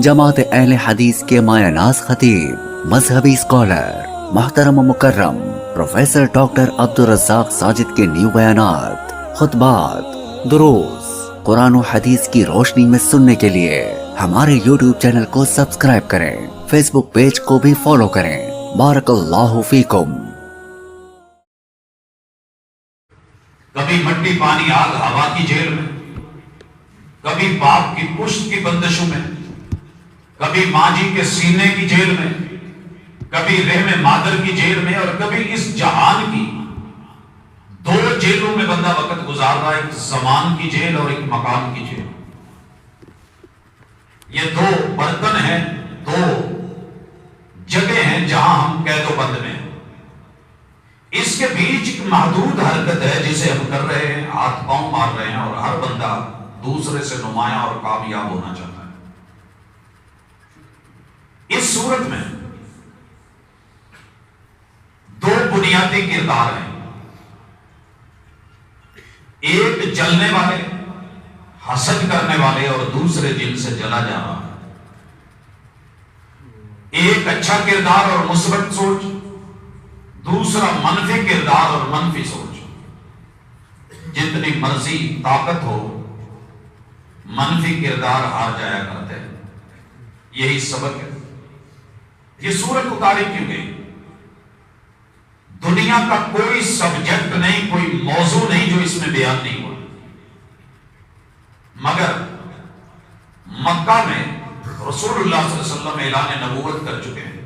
جماعت اہل حدیث کے مایہ ناز خطیب، مذہبی اسکالر، محترم و مکرم پروفیسر ڈاکٹر عبدالرزاق ساجد کے نیو بیانات، خطبات، دروس قرآن و حدیث کی روشنی میں سننے کے لیے ہمارے یوٹیوب چینل کو سبسکرائب کریں، فیس بک پیج کو بھی فالو کریں۔ بارک اللہ فیکم۔ کبھی مٹی پانی آگ ہوا کی جیل میں، کبھی باپ کی پشت کی بندشوں میں، کبھی ماں جی کے سینے کی جیل میں، کبھی رحم مادر کی جیل میں، اور کبھی اس جہان کی دو جیلوں میں بندہ وقت گزار رہا ہے، ایک زمان کی جیل اور ایک مکان کی جیل۔ یہ دو برتن ہیں، دو جگہ ہیں جہاں ہم قید و بند میں ہیں۔ اس کے بیچ ایک محدود حرکت ہے جسے ہم کر رہے ہیں، ہاتھ پاؤں مار رہے ہیں، اور ہر بندہ دوسرے سے نمایاں اور کامیاب ہونا چاہتا ہے۔ اس صورت میں دو بنیادی کردار ہیں، ایک جلنے والے، حسد کرنے والے، اور دوسرے جن سے جلا جا رہا ہے۔ ایک اچھا کردار اور مثبت سوچ، دوسرا منفی کردار اور منفی سوچ۔ جتنی مرضی طاقت ہو، منفی کردار ہار جایا کرتے ہیں۔ یہی سبق ہے۔ یہ سورت اتاری کیوں گئی؟ دنیا کا کوئی سبجیکٹ نہیں، کوئی موضوع نہیں جو اس میں بیان نہیں ہوا، مگر مکہ میں رسول اللہ صلی اللہ علیہ وسلم اعلان نبوت کر چکے ہیں،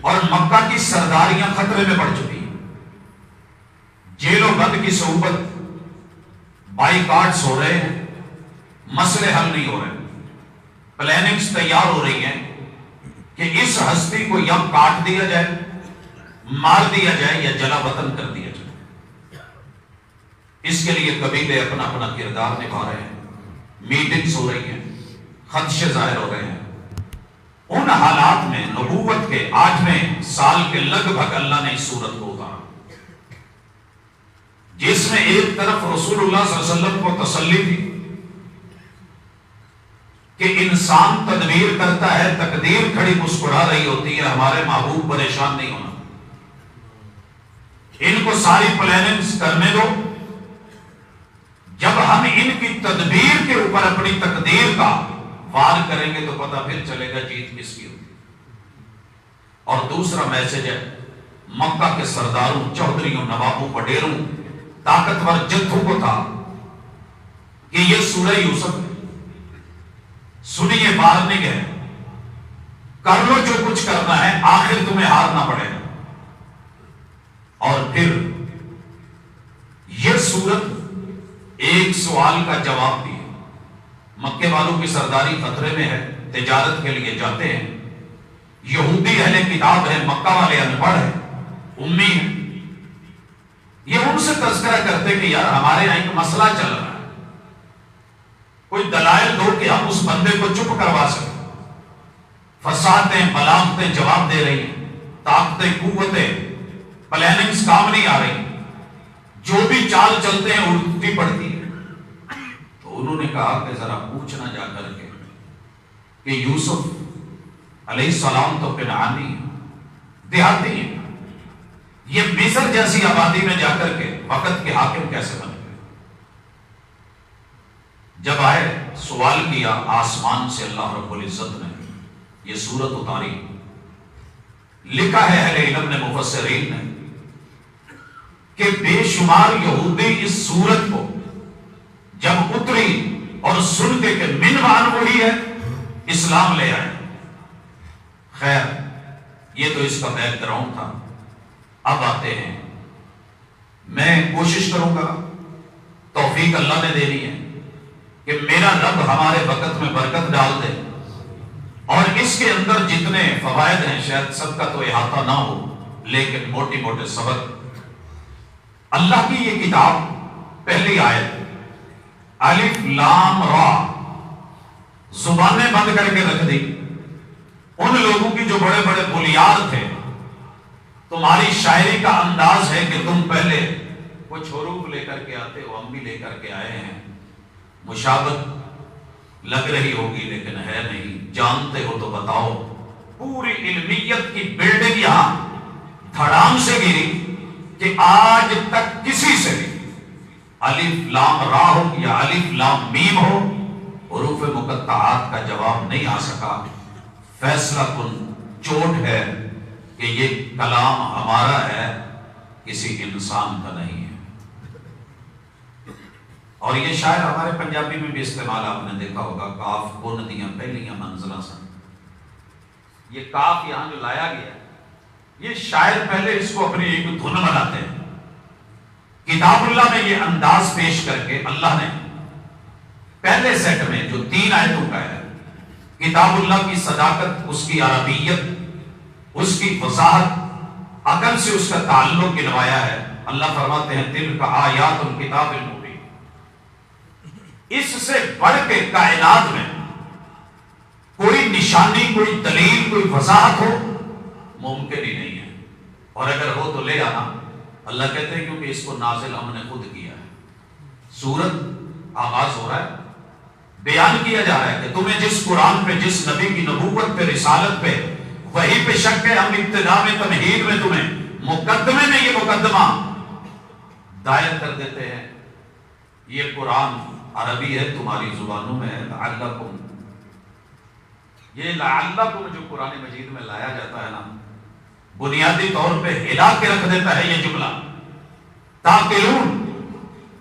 اور مکہ کی سرداریاں خطرے میں پڑ چکی ہیں۔ جیل و بند کی صحبت، بائیکاٹس ہو رہے ہیں، مسئلے حل نہیں ہو رہے، پلاننگز تیار ہو رہی ہیں کہ اس ہستی کو یا کاٹ دیا جائے، مار دیا جائے، یا جلا وطن کر دیا جائے۔ اس کے لیے قبیلے اپنا اپنا کردار نبھا رہے ہیں، میٹنگز ہو رہی ہیں، خدشے ظاہر ہو رہے ہیں۔ ان حالات میں نبوت کے 8ویں سال کے لگ بھگ اللہ نے اس صورت کو اتارا، جس میں ایک طرف رسول اللہ صلی اللہ علیہ وسلم کو تسلی تھی کہ انسان تدبیر کرتا ہے، تقدیر کھڑی مسکرا رہی ہوتی ہے، ہمارے محبوب پریشان نہیں ہونا، ان کو ساری پلاننگز کرنے دو، جب ہم ان کی تدبیر کے اوپر اپنی تقدیر کا وار کریں گے تو پتہ پھر چلے گا جیت کس کی ہوگی۔ اور دوسرا میسج ہے مکہ کے سرداروں، چودھریوں، نوابوں، وڈیروں، طاقتور جتھوں کو تھا کہ یہ سورہ یوسف ہے، سنیے، باہر نہیں گئے، کر لو جو کچھ کرنا ہے، آخر تمہیں ہارنا پڑے گا۔ اور پھر یہ سورت ایک سوال کا جواب دی۔ مکے والوں کی سرداری خطرے میں ہے، تجارت کے لیے جاتے ہیں، یہودی اہل کتاب ہے، مکہ والے ان پڑھ ہیں، امی ہیں، یہ ان سے تذکرہ کرتے کہ یار ہمارے یہاں ایک مسئلہ چل رہا ہے، کوئی دلائل دو کہ ہم اس بندے کو چپ کروا سکیں۔ فسادیں، بلاغتیں جواب دے رہی ہیں، طاقتیں، قوتیں، پلاننگز کام نہیں آ رہی، جو بھی چال چلتے ہیں الٹی پڑتی ہے۔ تو انہوں نے کہا کہ ذرا پوچھنا جا کر کے کہ یوسف علیہ السلام تو کنعانی ہیں، دیہاتی ہیں، یہ مصر جیسی آبادی میں جا کر کے وقت کے حاکم کیسے بن گئے؟ جب آئے سوال کیا، آسمان سے اللہ رب العزت نے یہ سورت اتاری۔ لکھا ہے اہل علم نے، مفسرین نے، کہ بے شمار یہودی اس سورت کو جب اتری اور سن کے کہ منوان وہی ہے، اسلام لے آئے۔ خیر، یہ تو اس کا بیک گراؤنڈ تھا۔ اب آتے ہیں، میں کوشش کروں گا، توفیق اللہ نے دینی ہے کہ میرا رب ہمارے وقت میں برکت ڈال دے، اور اس کے اندر جتنے فوائد ہیں شاید سب کا تو احاطہ نہ ہو، لیکن موٹی موٹے سبق۔ اللہ کی یہ کتاب، پہلی آیت، الف لام را، زبانیں بند کر کے رکھ دی ان لوگوں کی جو بڑے بڑے بلیار تھے۔ تمہاری شاعری کا انداز ہے کہ تم پہلے کچھ حروف لے کر کے آتے ہو، ہم بھی لے کر کے آئے ہیں، مشابہت لگ رہی ہوگی لیکن ہے نہیں، جانتے ہو تو بتاؤ۔ پوری علمیت کی بلڈنگ یہاں دھڑام سے گری کہ آج تک کسی سے بھی الف لام را ہو یا الف لام میم ہو حروف مقطعات کا جواب نہیں آ سکا۔ فیصلہ کن چوٹ ہے کہ یہ کلام ہمارا ہے، کسی انسان کا نہیں ہے۔ اور یہ شاید ہمارے پنجابی میں بھی استعمال آپ نے دیکھا ہوگا، کاف کن دیاں پہلیاں منزلہ سن۔ یہ کاف یہاں جو لایا گیا ہے، یہ شاید پہلے اس کو اپنی ایک دھن بناتے ہیں۔ کتاب اللہ میں یہ انداز پیش کر کے اللہ نے پہلے سیٹ میں جو 3 آیتوں کا ہے، کتاب اللہ کی صداقت، اس کی عربیت، اس کی وضاحت، عقل سے اس کا تعلق گنوایا ہے۔ اللہ فرماتے ہیں تلک آیات الکتاب المبین۔ اس سے بڑھ کے کائنات میں کوئی نشانی، کوئی دلیل، کوئی وضاحت ہو ممکن ہی نہیں ہے، اور اگر ہو تو لے آنا۔ اللہ کہتے ہیں کیونکہ اس کو نازل ہم نے خود کیا ہے۔ سورت آغاز ہو رہا ہے، بیان کیا جا رہا ہے کہ تمہیں جس قرآن پہ، جس نبی کی نبوت پہ، رسالت پہ، وہی پہ شک ہے، ہم ابتدا میں تمہید میں تمہیں مقدمے میں یہ مقدمہ دائر کر دیتے ہیں۔ یہ قرآن عربی ہے، تمہاری زبانوں میں ہے، لعلکم۔ یہ لعلکم جو قرآن مجید میں لایا جاتا ہے نا، بنیادی طور پہ ہلا کے رکھ دیتا ہے یہ جملہ، تاقلون،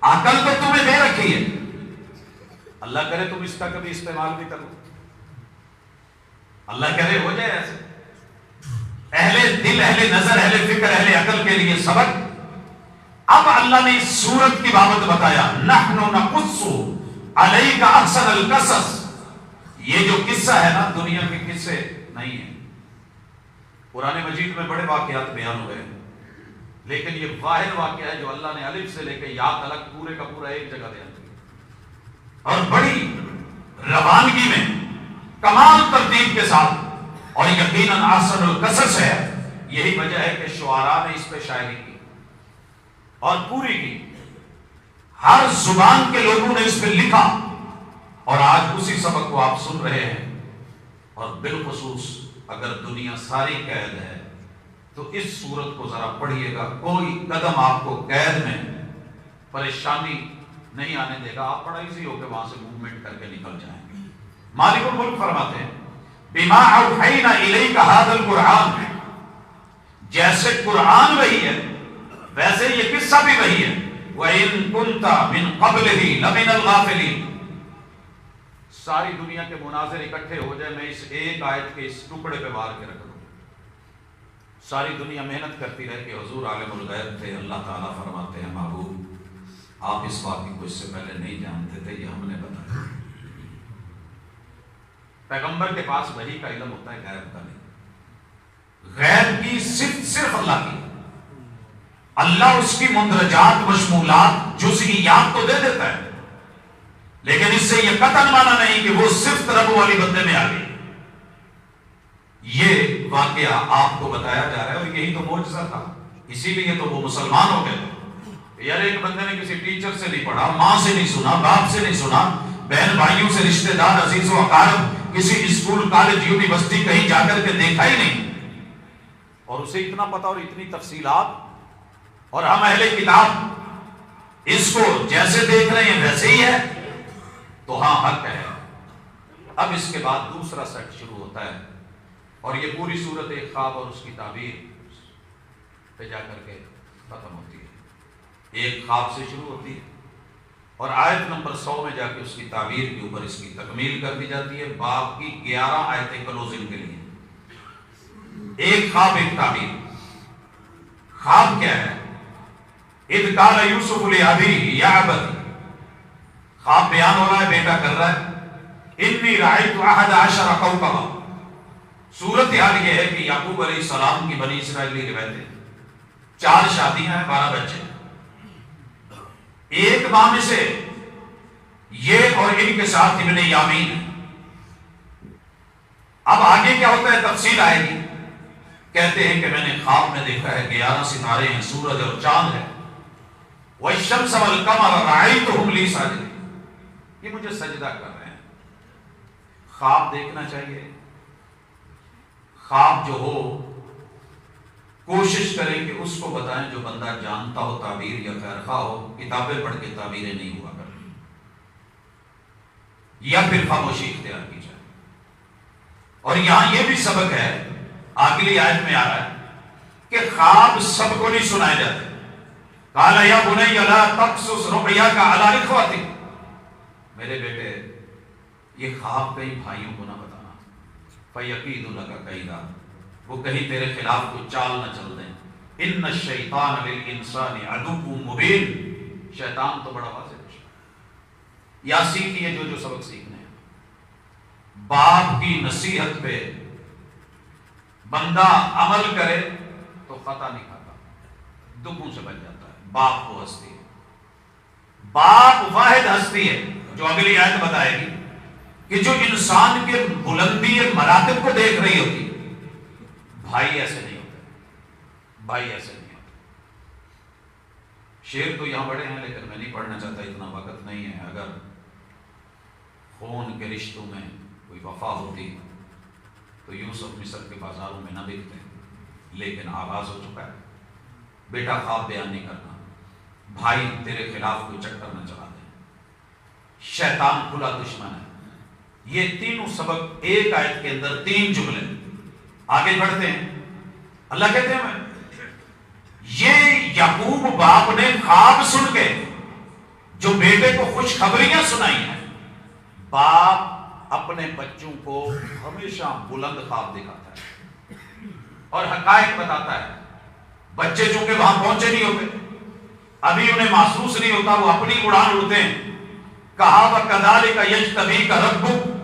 عقل تو تمہیں دے رکھی ہے، اللہ کرے تم اس کا کبھی استعمال بھی کرو، اللہ کرے ہو جائے ایسے۔ اہل دل، اہل نظر، اہل فکر، اہل عقل کے لیے سبق۔ اب اللہ نے اس سورت کی بابت بتایا، نحن نقص علیک احسن القصص۔ یہ جو قصہ ہے نا، دنیا کے قصے نہیں ہیں۔ قرآن مجید میں بڑے واقعات بیان ہوئے ہیں، لیکن یہ واحد واقعہ ہے جو اللہ نے الف سے لے کے یا تلک پورے کا پورا ایک جگہ بیان کیا، اور بڑی روانگی میں، کمال ترتیب کے ساتھ، اور یقیناً احسن القصص ہے۔ یہی وجہ ہے کہ شعراء نے اس پہ شاعری کی اور پوری کی، ہر زبان کے لوگوں نے اس پہ لکھا، اور آج اسی سبق کو آپ سن رہے ہیں۔ اور بالخصوص اگر دنیا ساری قید ہے تو اس سورت کو ذرا پڑھیے گا، کوئی قدم آپ کو قید میں پریشانی نہیں آنے دے گا، آپ بڑا ایزی ہو کے وہاں سے موومنٹ کر کے نکل جائیں گے۔ مالک الملک فرماتے ہیں بما اوحینا الیک ھذا القرآن، جیسے قرآن وہی ہے ویسے یہ قصہ بھی وہی ہے۔ وَإِن كُنْتَ مِن قَبْلِهِ لَمِنَ الْغَافِلِينَ۔ ساری دنیا کے مناظر اکٹھے ہو جائے، میں اس ایک آیت کے اس ٹکڑے پہ وار کے رکھ دوں، ساری دنیا محنت کرتی رہے کہ حضور عالم الغیب تھے۔ اللہ تعالیٰ فرماتے ہیں محبوب آپ اس واقعے کو اس سے پہلے نہیں جانتے تھے، یہ ہم نے بتایا۔ پیغمبر کے پاس وحی کا علم ہوتا ہے، غیب کا نہیں۔ غیب کی صرف اللہ کی، اللہ اس کی مندرجات، مشمولات، جزئیات تو دے دیتا ہے، لیکن اس سے یہ قطعاً مانا نہیں کہ وہ صرف رب والی بندے میں آ گئی۔ یہ واقعہ آپ کو بتایا جا رہا ہے، اور یہی تو معجزہ تھا، اسی لیے تو وہ مسلمان ہو گئے۔ یار ایک بندے نے کسی ٹیچر سے نہیں پڑھا، ماں سے نہیں سنا، باپ سے نہیں سنا، بہن بھائیوں سے، رشتہ دار، عزیز و اقارب، کسی اسکول، کالج، یونیورسٹی کہیں جا کر کے دیکھا ہی نہیں، اور اسے اتنا پتا اور اتنی تفصیلات، اور ہم اہل کتاب اس کو جیسے دیکھ رہے ہیں ویسے ہی ہے، تو ہاں حق ہے۔ اب اس کے بعد دوسرا سیٹ شروع ہوتا ہے، اور یہ پوری صورت ایک خواب اور اس کی تعبیر پہ جا کر کے ختم ہوتی ہے۔ ایک خواب سے شروع ہوتی ہے اور آیت نمبر 100 میں جا کے اس کی تعبیر کے اوپر اس کی تکمیل کر دی جاتی ہے، باب کی 11 آیتیں کلوزنگ کے لیے۔ ایک خواب، ایک تعبیر۔ خواب کیا ہے؟ اذ قال یوسف لأبیہ یا ابت، خواب بیان ہو رہا ہے، بیٹا کر رہا ہے، انی رأیت 11 کوکبا۔ صورتحال یہ ہے کہ یعقوب علیہ السلام کی بنی اسرائیلی روایتیں 4 شادیاں ہیں، 12 بچے، ایک ماں میں سے یہ اور ان کے ساتھ ابن یامین۔ اب آگے کیا ہوتا ہے تفصیل آئے گی۔ کہتے ہیں کہ میں نے خواب میں دیکھا ہے 11 ستارے ہیں، سورج اور چاند ہے، وَالشَّمْسَ وَالْقَمَرَ رَأَيْتُهُمْ لِي سَاجِدِينَ، یہ مجھے سجدہ کر رہے ہیں۔ خواب دیکھنا چاہیے. خواب جو ہو کوشش کریں کہ اس کو بتائیں جو بندہ جانتا ہو تعبیر یا خیر خواہ ہو. کتابیں پڑھ کے تعبیریں نہیں ہوا کریں، یا پھر خاموشی اختیار کی جائے. اور یہاں یہ بھی سبق ہے، اگلی آیت میں آ رہا ہے کہ خواب سب کو نہیں سنائے جاتے. قال یا بنی لا تقصص رؤیاک علی اخوتک، میرے بیٹے یہ خواب کئی بھائیوں کو نہ بتانا. فیکید لک کیدا، وہ کہیں تیرے خلاف کوئی چال نہ چل دیں. ان الشیطان للانسان عدو مبین، شیطان تو بڑا واضح ہے. یا سیکھیے جو سبق سیکھنے ہیں. باپ کی نصیحت پہ بندہ عمل کرے تو خطا نہیں کھاتا، دکھوں سے بچ جاتا ہے. باپ وہ ہستی ہے، باپ واحد ہستی ہے جو اگلی آیت بتائے گی کہ جو انسان کے بلندی مراتب کو دیکھ رہی ہوتی. بھائی ایسے نہیں ہوتے، بھائی ایسے نہیں ہوتے. شعر تو یہاں بڑے ہیں لیکن میں نہیں پڑھنا چاہتا، اتنا وقت نہیں ہے. اگر خون کے رشتوں میں کوئی وفا ہوتی تو یوسف مصر کے بازاروں میں نہ بکتے، لیکن آغاز ہو چکا ہے. بیٹا خواب بیان نہیں کرنا، بھائی تیرے خلاف کوئی چکر نہ چلا دیں. شیطان کھلا دشمن ہے. یہ تینوں سبق ایک آیت کے اندر، 3 جملے. آگے بڑھتے ہیں. اللہ کہتے ہیں یہ یعقوب باپ نے خواب سن کے جو بیٹے کو خوشخبریاں سنائی ہیں. باپ اپنے بچوں کو ہمیشہ بلند خواب دکھاتا ہے اور حقائق بتاتا ہے. بچے چونکہ وہاں پہنچے نہیں ہوتے، ابھی انہیں محسوس نہیں ہوتا، وہ اپنی اڑان اڑتے ہیں. کہا وَكَذَلِكَ يَجْتَبِيكَ رَبُّكَ،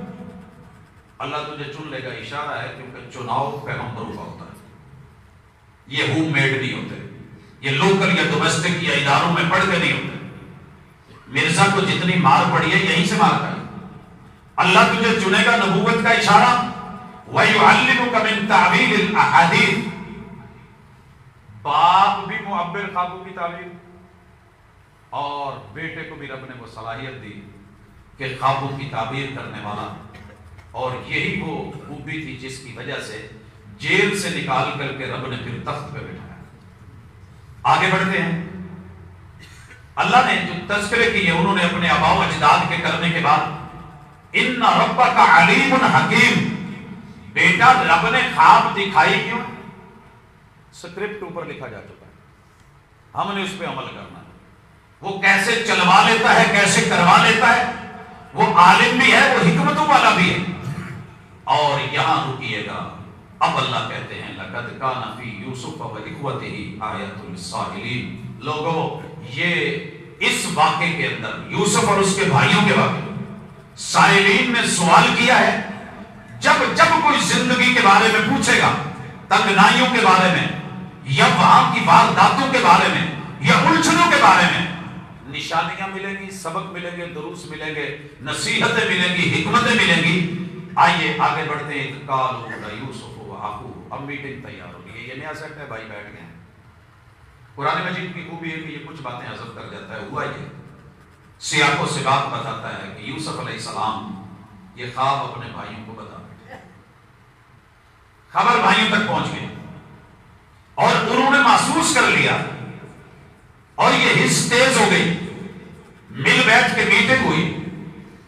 اللہ تجھے چن لے گا. اشارہ ہے کیونکہ چناؤ پیغمبروں کا ہوتا ہے، یہ ہوم میڈ نہیں ہوتے، یہ لوکل یا ڈومیسٹک یا اداروں میں پڑھ کے نہیں ہوتے. مرزا کو جتنی مار پڑی ہے یہیں سے مار پڑی. اللہ تجھے چنے گا، نبوت کا اشارہ. وَيُعَلِّمُكَ مِن تَعْوِيلِ الْأَحَادِيثِ، باپ بھی معبر خوابوں کی تعبیر، اور بیٹے کو بھی رب نے وہ صلاحیت دی کہ خوابوں کی تعبیر کرنے والا. اور یہی وہ خوبی تھی جس کی وجہ سے جیل سے نکال کر کے رب نے پھر تخت پہ بٹھایا. آگے بڑھتے ہیں. اللہ نے جو تذکرے کیے انہوں نے اپنے آباء و اجداد کے کرنے کے بعد، ان ربک علیم حکیم. بیٹا رب نے خواب دکھائی کیوں؟ سکرپٹ اوپر لکھا جا چکا ہے، ہم نے اس پہ عمل کرنا ہے. وہ کیسے چلوا لیتا ہے، کیسے کروا لیتا ہے، وہ عالم بھی ہے، وہ حکمتوں والا بھی ہے. اور یہاں رکیے گا. اب اللہ کہتے ہیں لقد کان فی یوسف و اخوتہ آیۃ للسائلین. لوگوں یہ اس واقعے کے اندر، یوسف اور اس کے بھائیوں کے واقعے، سائلین نے سوال کیا ہے. جب کوئی زندگی کے بارے میں پوچھے گا، تنگنائیوں کے بارے میں یا وہاں کی وارداتوں کے بارے میں یا الجھنوں کے بارے میں، نشانیاں ملیں گی، سبق ملیں گے، دروس ملیں گے، نصیحتیں ملیں گی، حکمتیں ملیں گی. آئیے آگے بڑھتے ہیں. قالوا یوسف و اخوہ، اب میٹنگ تیار ہو گئی ہے. یہ نیا سیٹ ہے، بھائی بیٹھ گئے ہیں. قرآن مجید کی خوبی ہے کہ یہ کچھ باتیں حذف کر جاتا ہے. ہوا یہ سیاق و سباق بتاتا ہے کہ یوسف علیہ السلام یہ خواب اپنے بھائیوں کو بتا بیٹھے. خبر بھائیوں تک پہنچ گئی اور انہوں نے محسوس کر لیا اور یہ حس تیز ہو گئی. مل بیٹھ کے میٹنگ ہوئی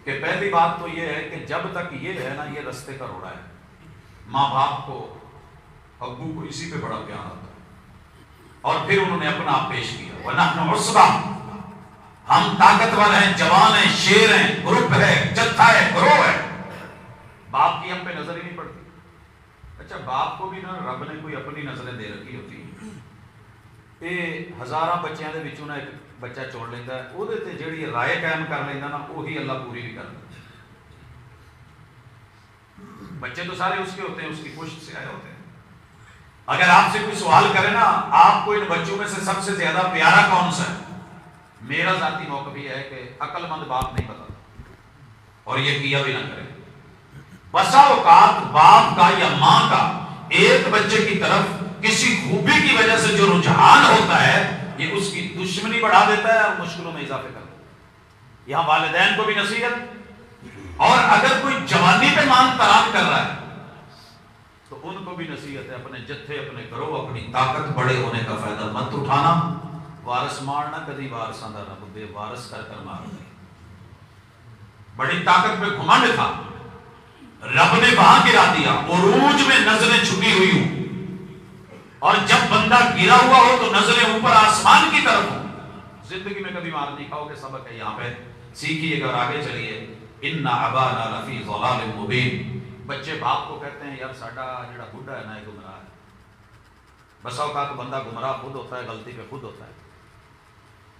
کہ پہلی بات تو یہ ہے کہ جب تک یہ ہے نا، یہ رستے کا روڑا ہے. ماں باپ کو، ابو کو اسی پہ بڑا پیار آتا ہے. اور پھر انہوں نے اپنا آپ پیش کیا. وَنَحْنُ عُصْبَةٌ، ہم طاقتور ہیں، جوان ہیں، شیر ہیں، گروپ ہے، جتھا ہے، گروہ ہے. باپ کی ہم پہ نظر ہی نہیں پڑتی. اچھا باپ کو بھی نا رب نے کوئی اپنی نظریں دے رکھی ہوتی ہیں. یہ ہزاراں بچیاں دے وچوں نا ایک بچہ چن لینا ہے، وہ جیڑی رائے قائم کر لینا نا، وہی اللہ پوری بھی کر دیتا. بچے تو سارے اس کے ہوتے ہیں، اس کی پشت سے آئے ہوتے ہیں. اگر آپ سے کوئی سوال کرے نا، آپ کو ان بچوں میں سے سب سے زیادہ پیارا کون سا ہے، میرا ذاتی موقف یہ ہے کہ عقل مند باپ نہیں بتاتا اور یہ کیا بھی نہ کرے. بسا اوقات باپ کا یا ماں کا ایک بچے کی طرف کسی خوبی کی وجہ سے جو رجحان ہوتا ہے، یہ اس کی دشمنی بڑھا دیتا ہے اور مشکلوں میں اضافہ کرتا ہے. یہاں والدین کو بھی نصیحت، اور اگر کوئی جوانی پہ ماں اپنے جتھے اپنے گروہ اپنی طاقت بڑے ہونے کا فائدہ مت اٹھانا. وارث مارنا کدی وارثاں دا رب بے وارث کر مار دے. بڑی طاقت پہ گھمنڈ تھا, رب نے وہاں گرا دیا, عروج میں نظریں چھپی ہوئی ہوں, اور جب بندہ گرا ہوا ہو تو نظریں اوپر آسمان کی طرف ہوں. زندگی میں کبھی مار نہیں کھاؤ گے, سبق ہے یہاں پہ, سیکھیے گا اور آگے چلیے. ان ابانا لفی ضلال مبین. بچے باپ کو کہتے ہیں یار ساڈا جڑا بڈھا ہے نا یہ گمراہ ہے. بسا اوقات بندہ گمراہ خود ہوتا ہے, غلطی پہ خود ہوتا ہے.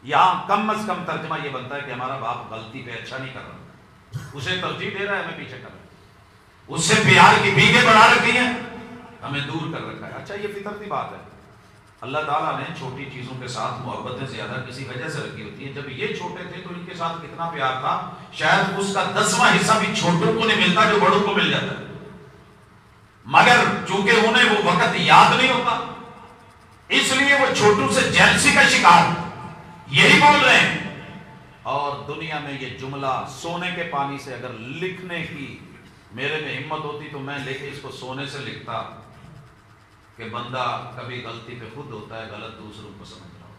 یہاں کم از کم ترجمہ یہ بنتا ہے کہ ہمارا باپ غلطی پہ اچھا نہیں کر رہا, اسے ترجیح دے رہا ہے, ہمیں پیچھے کر رہا ہے, اس سے پیار کی بیگیں بڑھا رکھی ہیں, ہمیں دور کر رکھا ہے. اچھا یہ فطرتی بات ہے, اللہ تعالیٰ نے چھوٹی چیزوں کے ساتھ محبتیں زیادہ کسی وجہ سے رکھی ہوتی ہیں. جب یہ چھوٹے تھے تو ان کے ساتھ کتنا پیار تھا, شاید اس کا 10واں حصہ بھی چھوٹوں کو نہیں ملتا جو بڑوں کو مل جاتا ہے. مگر چونکہ انہیں وہ وقت یاد نہیں ہوتا, اس لیے وہ چھوٹوں سے جیلسی کا شکار یہی بول رہے ہیں. اور دنیا میں یہ جملہ سونے کے پانی سے اگر لکھنے کی میرے میں ہمت ہوتی تو میں لے کے اس کو سونے سے لکھتا کہ بندہ کبھی غلطی پہ خود ہوتا ہے, غلط دوسروں کو سمجھ رہا ہو.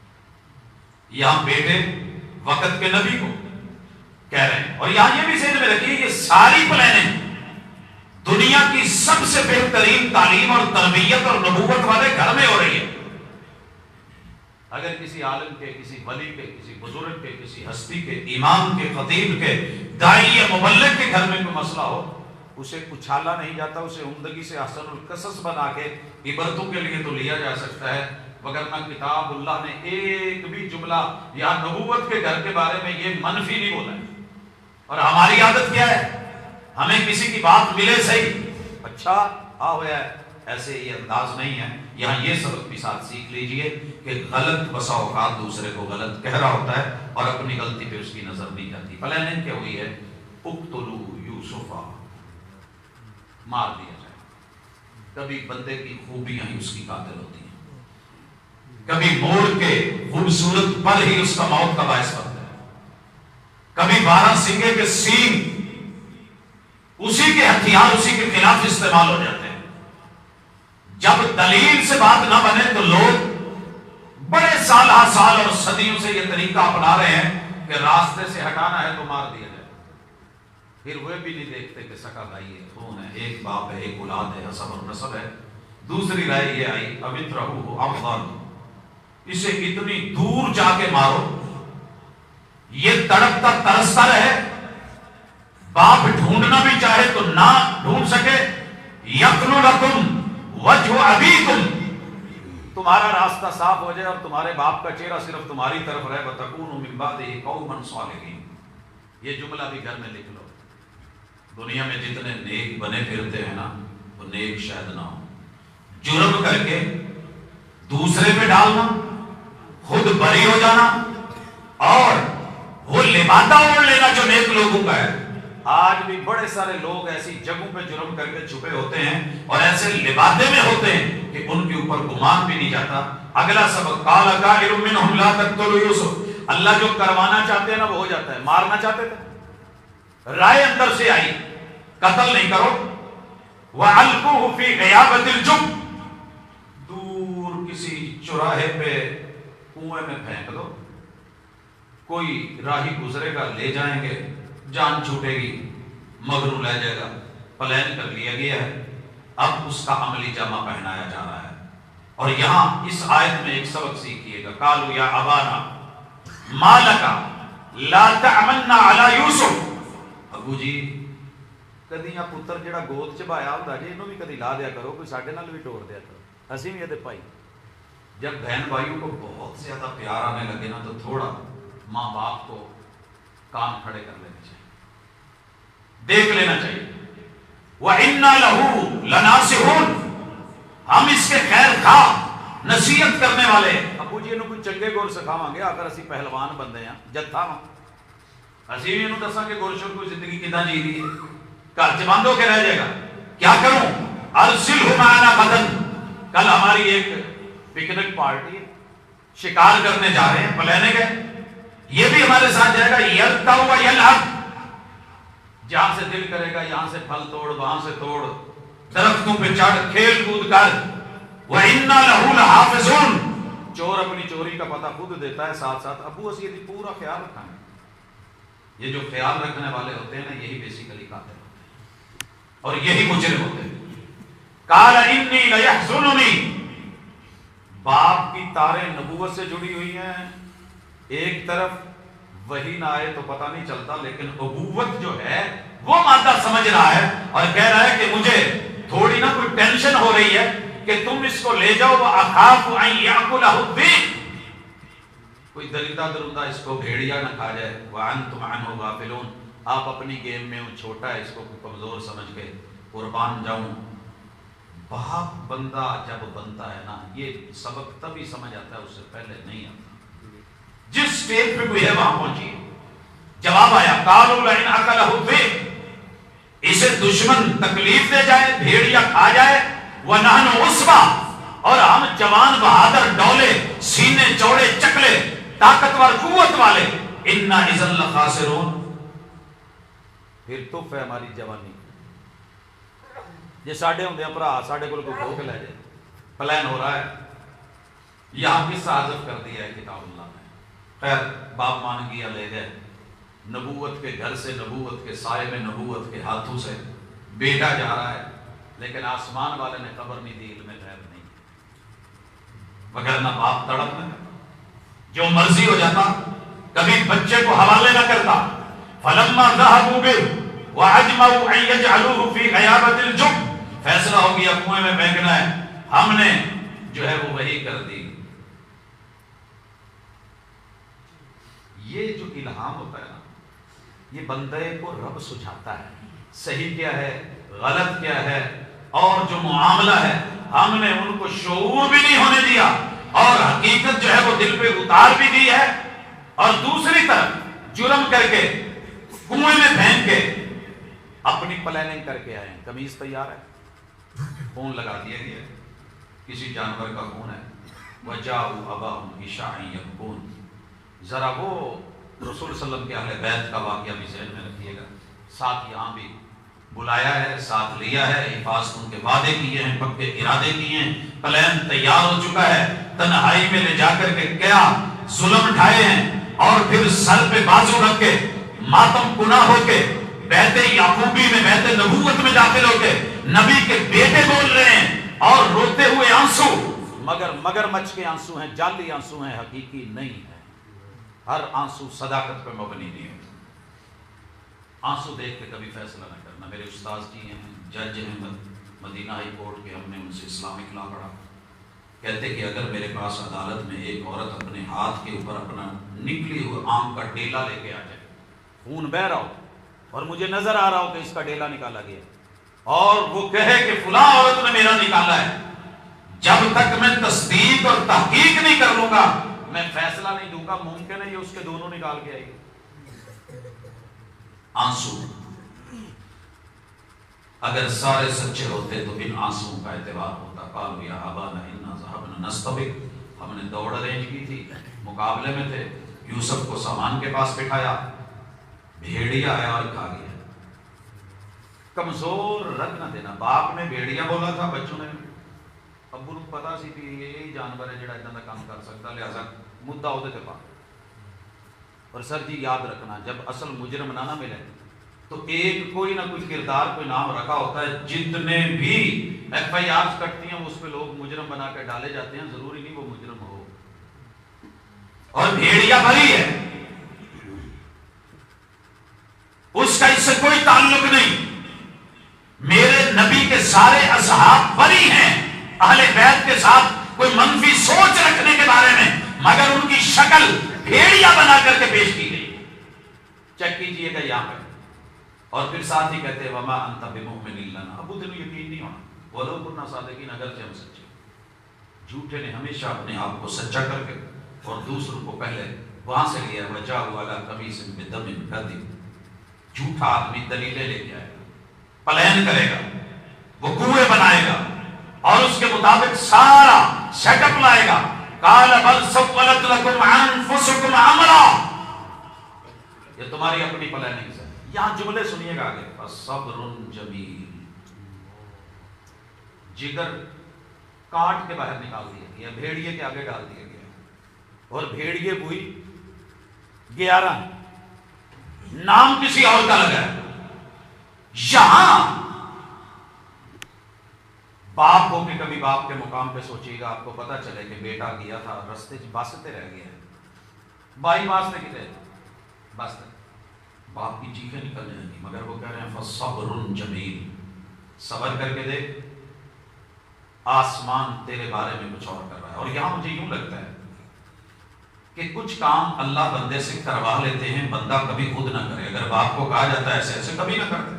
یہاں بیٹے وقت کے نبی کو کہہ رہے ہیں, اور یہاں یہ بھی ذہن میں رکھیے یہ ساری پلاننگ دنیا کی سب سے بہترین تعلیم اور تربیت اور نبوت والے گھر میں ہو رہی ہے. اگر کسی عالم کے, کسی ولی کے, کسی بزرگ کے, کسی ہستی کے, امام کے, خطیب کے, داعی یا مبلغ کے گھر میں کوئی مسئلہ ہو, اسے کچھالا نہیں جاتا, اسے عمدگی سے احسن القصص بنا کے عبرتوں کے لیے تو لیا جا سکتا ہے, وگرنہ کتاب اللہ نے ایک بھی جملہ یا نبوت کے گھر کے بارے میں یہ منفی نہیں بولا ہے. اور ہماری عادت کیا ہے, ہمیں کسی کی بات ملے صحیح, اچھا آ ہوا ہے, ایسے یہ انداز نہیں ہے. یہاں یہ سبق بھی ساتھ سیکھ لیجئے کہ غلط بسا اوقات دوسرے کو غلط کہہ رہا ہوتا ہے اور اپنی غلطی پہ اس کی نظر نہیں جاتی. پلاننگ کیا ہوئی ہے, اقتلوا یوسفا, مار دیا جائے. کبھی بندے کی خوبیاں ہی اس کی قاتل ہوتی ہیں, کبھی مور کے خوبصورت پل ہی اس کا موت کا باعث بنتا ہے, کبھی 12 سنگے کے سینگ اسی کے ہتھیار اسی کے خلاف استعمال ہو جاتے ہیں. جب دلیل سے بات نہ بنے تو لوگ بڑے سال اور صدیوں سے یہ طریقہ اپنا رہے ہیں کہ راستے سے ہٹانا ہے تو مار دیا جائے. پھر وہ بھی نہیں دیکھتے کہ سکا بھائی ہے, خون ہے, ایک باپ ہے, ایک اولاد ہے, حسب اور نسب ہے. دوسری رائے یہ آئی ابترہو افضل, اسے اتنی دور جا کے مارو یہ تڑپتا ترستا رہے, باپ ڈھونڈنا بھی چاہے تو نہ ڈھونڈ سکے. یقنو لکم وجہ ابیکم, تمہارا راستہ صاف ہو جائے اور تمہارے باپ کا چہرہ صرف تمہاری طرف رہے. وَتَكُونُوا مِن بَعْدِهِ قَوْمًا صَالِحِينَ. یہ جملہ بھی گھر میں لکھ لو. دنیا میں جتنے نیک بنے پھرتے ہیں نا وہ نیک شاید نہ ہو. جرم کر کے دوسرے پہ ڈالنا, خود بری ہو جانا اور وہ لبادہ اوڑھ لینا جو نیک لوگوں کا ہے. آج بھی بڑے سارے لوگ ایسی جگہوں پہ جرم کر کے چھپے ہوتے ہیں اور ایسے لبادے میں ہوتے ہیں کہ ان کے اوپر گمان بھی نہیں جاتا. اگلا سبق قال قائل منهم لا تقتلوا یوسف, اللہ جو کروانا چاہتے ہیں نا وہ ہو جاتا ہے. مارنا چاہتے تھے, رائے اندر سے آئی قتل نہیں کرو. وَأَلْقُوهُ فِي غِيَابَةِ الْجُبِّ, دور کسی چوراہے پہ کنویں میں پھینک دو, کوئی راہی گزرے گا لے جائیں گے, جان چھوٹے گی, مگرو لے جائے گا. پلان کر لیا گیا ہے, اب اس کا عملی جامہ پہنایا جا رہا ہے. اور یہاں اس آیت میں ایک سبق سیکھیے گا. قالوا یا ابانا ما لک لا تعملنا علی یوسف, ابو جی کدی پتر جڑا گود چ بایا ہوندا جی اینوں بھی کدی لا دیا کرو, کوئی ساڈے نال بھی ٹور دیا کرو, اسی بھی یہ بھائی. جب بہن بھائیوں کو بہت زیادہ پیار آنے لگے نا تو تھوڑا ماں باپ کو کان کھڑے کر لینے چاہیے, دیکھ لینا چاہیے. وَإِنَّا لَهُ لَنَاصِحُونَ, ہم اس کے خیر خواہ نصیحت کرنے والے. ابو جی انہوں کوئی چنگے گور سکھاواں گے, اگر اسی پہلوان بندے ہیں جتھا ہاں, اسی بھی انہوں دساں کہ گورشور کوئی زندگی کداں جی دی ہے, گھر چ بند ہو کے رہ جائے گا. کیا کروں, ارسلہ معنا غدن, کل ہماری ایک پکنک پارٹی ہے, شکار کرنے جا رہے ہیں, پلاننگ ہے, یہ بھی ہمارے ساتھ جائے گا. یلتا ہوا یلحق, جہاں سے دل کرے گا یہاں سے پھل توڑ, وہاں سے توڑ, درختوں پہ چڑھ, کھیل کود کر, وَإِنَّا لَهُ لَحَافِظُونَ. چور اپنی چوری کا پتہ خود دیتا ہے، ساتھ ساتھ ابو اسیدی پورا خیال رکھنا ہے. یہ جو خیال رکھنے والے ہوتے ہیں نا، یہی بیسیکلی قاتل ہوتے ہیں اور یہی مجرم ہوتے ہیں. قال انی لیحزننی، باپ کی تاریں نبوت سے جڑی ہوئی ہیں. ایک طرف وہی نہ آئے تو پتہ نہیں چلتا، لیکن ابوت جو ہے وہ مادہ سمجھ رہا ہے اور کہہ رہا ہے کہ مجھے تھوڑی نا کوئی ٹینشن ہو رہی ہے کہ تم اس کو لے جاؤ. وَأَخَافُ أَن يَأْكُلَهُ الذِّئْبُ، کوئی درندہ درندہ اس کو بھیڑیا نہ کھا جائے. وَأَنْتُمْ عَنْهُ غَافِلُونَ، آپ اپنی گیم میں ہوں، چھوٹا ہے، اس کو کمزور سمجھ کے قربان جاؤں. باپ بندہ جب بنتا ہے نا، یہ سبق تبھی سمجھ آتا ہے، اس سے پہلے نہیں آتا. جس سٹیج پہ کوئی ہے وہاں پہنچیے. جواب آیا قالوا لئن أكله الذئب، اسے دشمن تکلیف دے جائے، بھیڑیا کھا جائے. وَنَحْنُ عُصْبَةٌ، اور ہم جوان بہادر ڈولے، سینے چوڑے چکلے، طاقتور قوت والے. اِنَّا إِذًا لَخَاسِرُونَ، پھر تف ہے ہماری جوانی. یہ ساڈے ہوندے بھرا ساڈے کول کوئی کھو کے لے جائے. پلان ہو رہا ہے. یہاں کس حاضر کر دیا ہے کتاب اللہ نے. خیر، باپ مان گیا، لے گئے. نبوت کے گھر سے، نبوت کے سائے میں، نبوت کے ہاتھوں سے بیٹا جا رہا ہے، لیکن آسمان والے نے خبر نہیں دی، علم غیب نہیں. وگرنہ باپ تڑپ نہ کرتا، جو مرضی ہو جاتا، کبھی بچے کو حوالے نہ کرتا. فلما ذهبوا به وعجموا ان يجعلوه في غيابة الجب، فیصلہ ہو گیا کنویں میں پھینکنا ہے، ہم نے جو ہے وہ وہی کر دی. یہ جو الہام ہوتا ہے نا، یہ بندے کو رب سجھاتا ہے صحیح کیا ہے، غلط کیا ہے، اور جو معاملہ ہے ہم نے ان کو شعور بھی نہیں ہونے دیا، اور حقیقت جو ہے وہ دل پہ اتار بھی دی ہے. اور دوسری طرف جرم کر کے کنویں میں پھینک کے اپنی پلاننگ کر کے آئے ہیں. قمیص تیار ہے، خون لگا دیا گیا، کسی جانور کا خون ہے. وَجَاءُوا أَبَاهُمْ عِشَاءً يَبْكُونَ. ذرا وہ رسول صلی اللہ علیہ وسلم کے اہل بیت کا واقعہ بھی ذہن میں رکھیے گا. ساتھ یہاں بھی بلایا ہے، ساتھ لیا ہے، حفاظتوں کے وعدے کیے ہیں، پکے ارادے کیے ہیں، پلان تیار ہو چکا ہے. تنہائی میں لے جا کر کے کیا ظلم ڈھائے ہیں، اور پھر سر پہ بازو رکھ کے ماتم کنا ہو کے بیت یعقوبی میں، بیت نبوت میں داخل ہو کے نبی کے بیٹے بول رہے ہیں اور روتے ہوئے آنسو. مگر مچھ کے آنسو ہیں، جعلی آنسو ہیں، حقیقی نہیں ہے. ہر آنسو صداقت پہ مبنی نہیں ہوتا. آنسو دیکھ کے کبھی فیصلہ نہ کرنا. میرے استاذ جی ہیں، جج ہیں مدینہ ہائی کورٹ کے، ہم نے ان سے اسلامک لا پڑھا. کہتے کہ اگر میرے پاس عدالت میں ایک عورت اپنے ہاتھ کے اوپر اپنا نکلی ہوئی آنکھ کا ڈیلا لے کے آ جائے، خون بہ رہا ہو اور مجھے نظر آ رہا ہو کہ اس کا ڈیلا نکالا گیا، اور وہ کہے کہ فلاں عورت نے میرا نکالا ہے، جب تک میں تصدیق اور تحقیق نہیں کر لوں گا میں فیصلہ نہیں دوں گا. ممکن ہے یہ اس کے دونوں نکال کے آئے گی. آنسو اگر سارے سچے ہوتے تو ان آنسوؤں کا اعتبار ہوتا. قالوا یا ابانا انا ذهبنا نستبق، ہم نے دوڑ ارینج کی تھی، مقابلے میں تھے. یوسف کو سامان کے پاس بٹھایا، بھیڑیا آیا اور کھا گیا. کمزور رکھ نہ دینا. باپ نے بھیڑیا بولا تھا، بچوں نے ابو نو پتا سی کہ یہی جانور ہے جڑا اتنا دا کام کر سکتا، لہذا مدعا ہوتے تھے پا. اور سر جی یاد رکھنا، جب اصل مجرم نہ ملے تو ایک کوئی نہ کوئی کردار، کوئی نام رکھا ہوتا ہے. جتنے بھی ایف آئی آر کٹتی ہیں اس پہ لوگ مجرم بنا کے ڈالے جاتے ہیں، ضروری نہیں وہ مجرم ہو. اور بھیڑیا بھری ہے، اس کا اس سے کوئی تعلق نہیں. میرے نبی کے سارے اصحاب بری ہیں اہل بیت کے ساتھ کوئی منفی سوچ رکھنے کے بارے میں، مگر ان کی شکل بھیڑیا بنا کر کے پیش کی گئی. چیک کیجئے گا یہاں پہ. اور پھر ساتھ ہی کہتے ہیں وما انت بمؤمن لنا، ابو تینوں یقین نہیں ہونا، ولو كنا صادقین، اگرچہ ہم سچے. جھوٹے نے ہمیشہ اپنے آپ کو سچا کر کے اور دوسروں کو پہلے وہاں سے لیا. وجاءوا علی قمیص بدم کذب، جھوٹا آدمی دلیلیں لے کے آئے گا، پلان کرے گا، وہ کنویں بنائے گا اور اس کے مطابق سارا سیٹ اپ لائے گا. قال بل سولت لكم انفسكم امرا، یہ تمہاری اپنی پلاننگ سے. یہاں جملے سنیے گا آگے. فصبر جمیل، جگر کاٹ کے باہر نکال دیا گیا، بھیڑیے کے آگے ڈال دیا گیا، اور بھیڑیے ہوئی 11، نام کسی اور کا لگا ہے۔ یہاں باپ ہو کے کبھی باپ کے مقام پہ سوچیے گا، آپ کو پتا چلے کہ بیٹا گیا تھا رستے باستے رہ گیا ہے، بائی واسطے کتے باستے، باپ کی چیخیں نکل جائیں گی، مگر وہ کہہ رہے ہیں فصبر جمیل، صبر کر کے دیکھ، آسمان تیرے بارے میں کچھ اور کر رہا ہے۔ اور یہاں مجھے یوں لگتا ہے کہ کچھ کام اللہ بندے سے کروا لیتے ہیں، بندہ کبھی خود نہ کرے۔ اگر باپ کو کہا جاتا ہے ایسے ایسے، کبھی نہ کرتے۔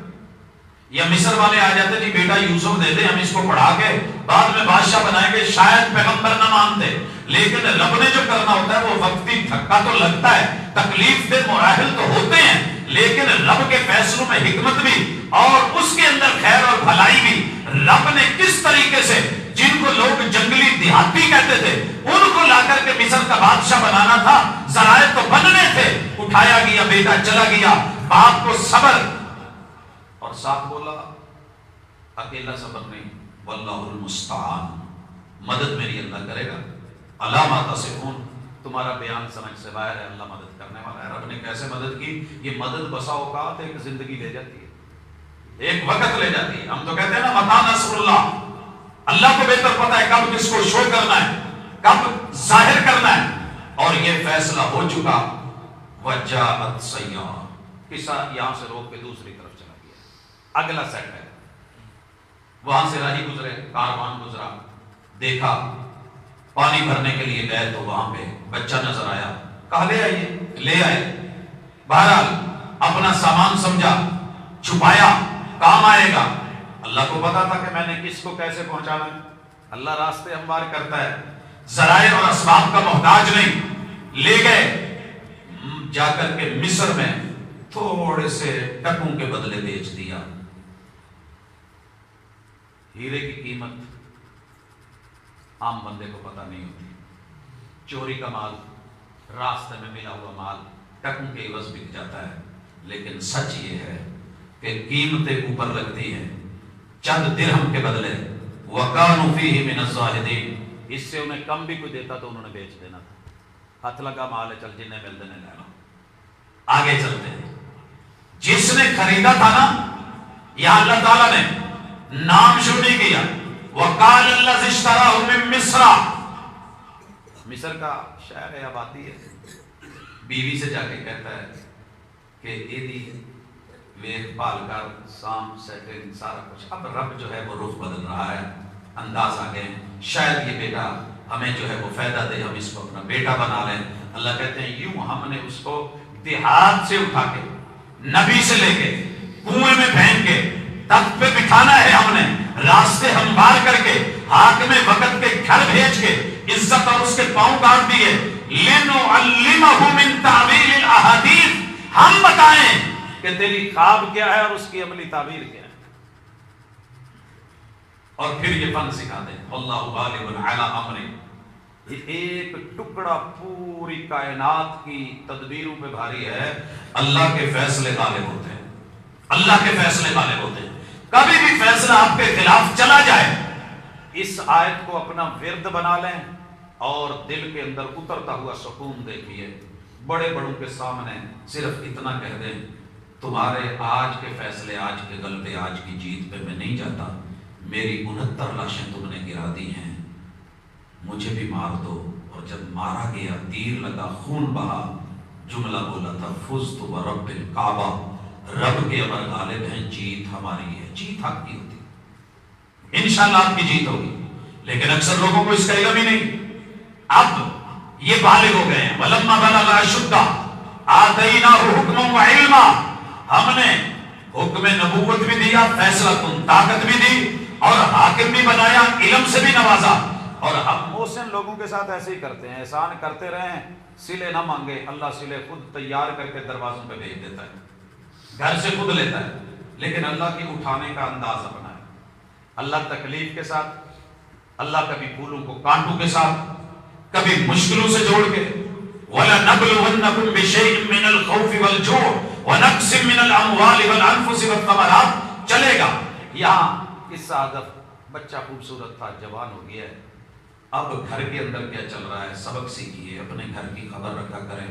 یا مصر والے آ جاتے جی بیٹا یوسف دے دے، ہم اس کو پڑھا کے بعد میں بادشاہ بنائیں گے، شاید پیغمبر نہ مانتے، لیکن رب نے جو کرنا ہوتا ہے وہ وقتی دھکا تو لگتا ہے، تکلیف دہ مراحل تو ہوتے ہیں، لیکن رب کے فیصلوں میں حکمت بھی اور اس کے اندر خیر اور بھلائی بھی۔ رب نے کس طریقے سے جن کو لوگ جنگلی دیہاتی کہتے تھے ان کو لا کر کے مصر کا بادشاہ بنانا تھا، ذرائع تو بننے تھے، اٹھایا گیا، بیٹا چلا گیا، باپ کو صبر، اور ساتھ بولا اکیلا صبر نہیں، واللہ المستعان، مدد میری اللہ کرے گا، علامہ تصفون، تمہارا بیان سمجھ سے باہر ہے، اللہ مدد کرنے والا ہے۔ رب نے کیسے مدد کی؟ یہ مدد بسا اوقات ایک زندگی لے جاتی ہے، ایک وقت لے جاتی ہے۔ ہم تو کہتے ہیں نا متى نصر اللہ، اللہ کو بہتر پتا ہے کب کس کو شو کرنا ہے، کب ظاہر کرنا ہے، اور یہ فیصلہ ہو چکا۔ وجاءت سیارہ، قصہ یہاں سے روک کے دوسری طرف چلا گیا، اگلا سیٹ ہے، وہاں سے راہی گزرے، کاروان گزرا، دیکھا پانی بھرنے کے لیے گئے تو وہاں پہ بچہ نظر آیا، کہا لے آئیے، لے آئے، بہرحال اپنا سامان سمجھا، چھپایا، کام آئے گا۔ اللہ کو پتا تھا کہ میں نے کس کو کیسے پہنچانا ہے، اللہ راستے ہموار کرتا ہے، ذرائع اور اسباب کا محتاج نہیں۔ لے گئے، جا کر کے مصر میں تھوڑے سے ٹکوں کے بدلے بیچ دیا۔ ہیرے کی قیمت عام بندے کو پتہ نہیں ہوتی، چوری کا مال، راستے میں ملا ہوا مال ٹکوں کے عوض بک جاتا ہے، لیکن سچ یہ ہے کہ قیمتیں اوپر لگتی ہیں، چند درہم کے بدلے وَكَانُوا فِيهِ مِنَ الزَّاهِدِينَ، اس سے انہیں کم بھی کوئی دیتا تو انہوں نے بیچ دینا تھا، ہاتھ لگا مال ہے، چل جنہیں مل دینے لے لو۔ آگے چلتے ہیں، جس نے خریدا تھا نا، یہاں اللہ تعالیٰ نے نام شروع نہیں کیا، وَقَالَ الَّذِي اشْتَرَاهُ مِن مِصْرَ، مصر کا شہر ہے، آبادی ہے، بیوی سے جا کے کہتا ہے کہ ایدی ویخ پال کر سام سیٹنگ سارا کچھ، اب رب جو ہے وہ رخ بدل رہا ہے، انداز آ گئے، شاید یہ بیٹا ہمیں جو ہے وہ فائدہ دے، ہم اس کو اپنا بیٹا بنا لیں۔ اللہ کہتے ہیں یوں ہم نے اس کو دیہات سے اٹھا کے، نبی سے لے کے، کنویں میں پھینک کے، تخت پہ بٹھانا ہے، ہم نے راستے ہموار کر کے، حاکم وقت کے گھر بھیج کے، عزت اور اس کے پاؤں کاٹ دیے۔ لِنُعَلِّمَهُ مِن تَعْوِيلِ الْأَحَادِيثِ، ہم بتائیں کہ تیری خواب کیا ہے اور اس کی عملی تعبیر کیا ہے، اور پھر یہ فن سکھا دیں، وَاللَّهُ غَالِبٌ عَلَىٰ أَمْرِهِ، یہ ایک ٹکڑا پوری کائنات کی تدبیروں پہ بھاری ہے۔ اللہ کے فیصلے غالب ہوتے ہیں، اللہ کے فیصلے غالب ہوتے ہیں۔ کبھی بھی فیصلہ آپ کے خلاف چلا جائے، اس آیت کو اپنا ورد بنا لیں اور دل کے اندر اترتا ہوا سکون دیکھیے۔ بڑے بڑوں کے سامنے صرف اتنا کہہ دیں، تمہارے آج کے فیصلے، آج کے غلبے، آج کی جیت پہ میں نہیں جاتا، میری 69 لاشیں تم نے گرا دی ہیں، مجھے بھی مار دو۔ اور جب مارا گیا، تیر لگا، خون بہا، جملہ بولا تھا فزت برب الکعبہ، رب کے امر غالب ہیں، جیت ہماری ہے، جیت حق کی ہوتی ہے، انشاءاللہ آپ کی جیت ہوگی۔ لیکن اکثر لوگوں کو اس کا علم ہی نہیں۔ اب یہ بالغ ہو گئے ہیں، وَلَمَّا بَلَغَ أَشُدَّهُ آتَيْنَاهُ حُکْمًا وَعِلْمًا، ہم نے حکم نبوت بھی دیا، فیصلہ کن طاقت بھی دی، اور حاکم بھی بنایا، علم سے بھی نوازا۔ اور ہم محسن لوگوں کے ساتھ ایسے ہی کرتے ہیں، احسان کرتے رہیں، صلے نہ مانگے، اللہ صلے خود تیار کر کے دروازوں پہ بھیج دیتا ہے، گھر سے خود لیتا ہے۔ لیکن اللہ کی اٹھانے کا انداز اپنا ہے، اللہ تکلیف کے ساتھ، اللہ کبھی پھولوں کو کانٹوں کے ساتھ، کبھی مشکلوں سے جوڑ کے، وَلَنَبْلُوَنَّكُمْ بِشَيْءٍ مِّنَ الْخَوْفِ وَالْجُوعِ وَنَقْصٍ مِّنَ الْأَمْوَالِ وَالْأَنفُسِ وَالثَّمَرَاتِ، چلے گا۔ یہاں قصہ حذف بچہ خوبصورت تھا، جوان ہو گیا ہے، اب گھر کے اندر کیا چل رہا ہے سبق سیکھیے، اپنے گھر کی خبر رکھا کریں۔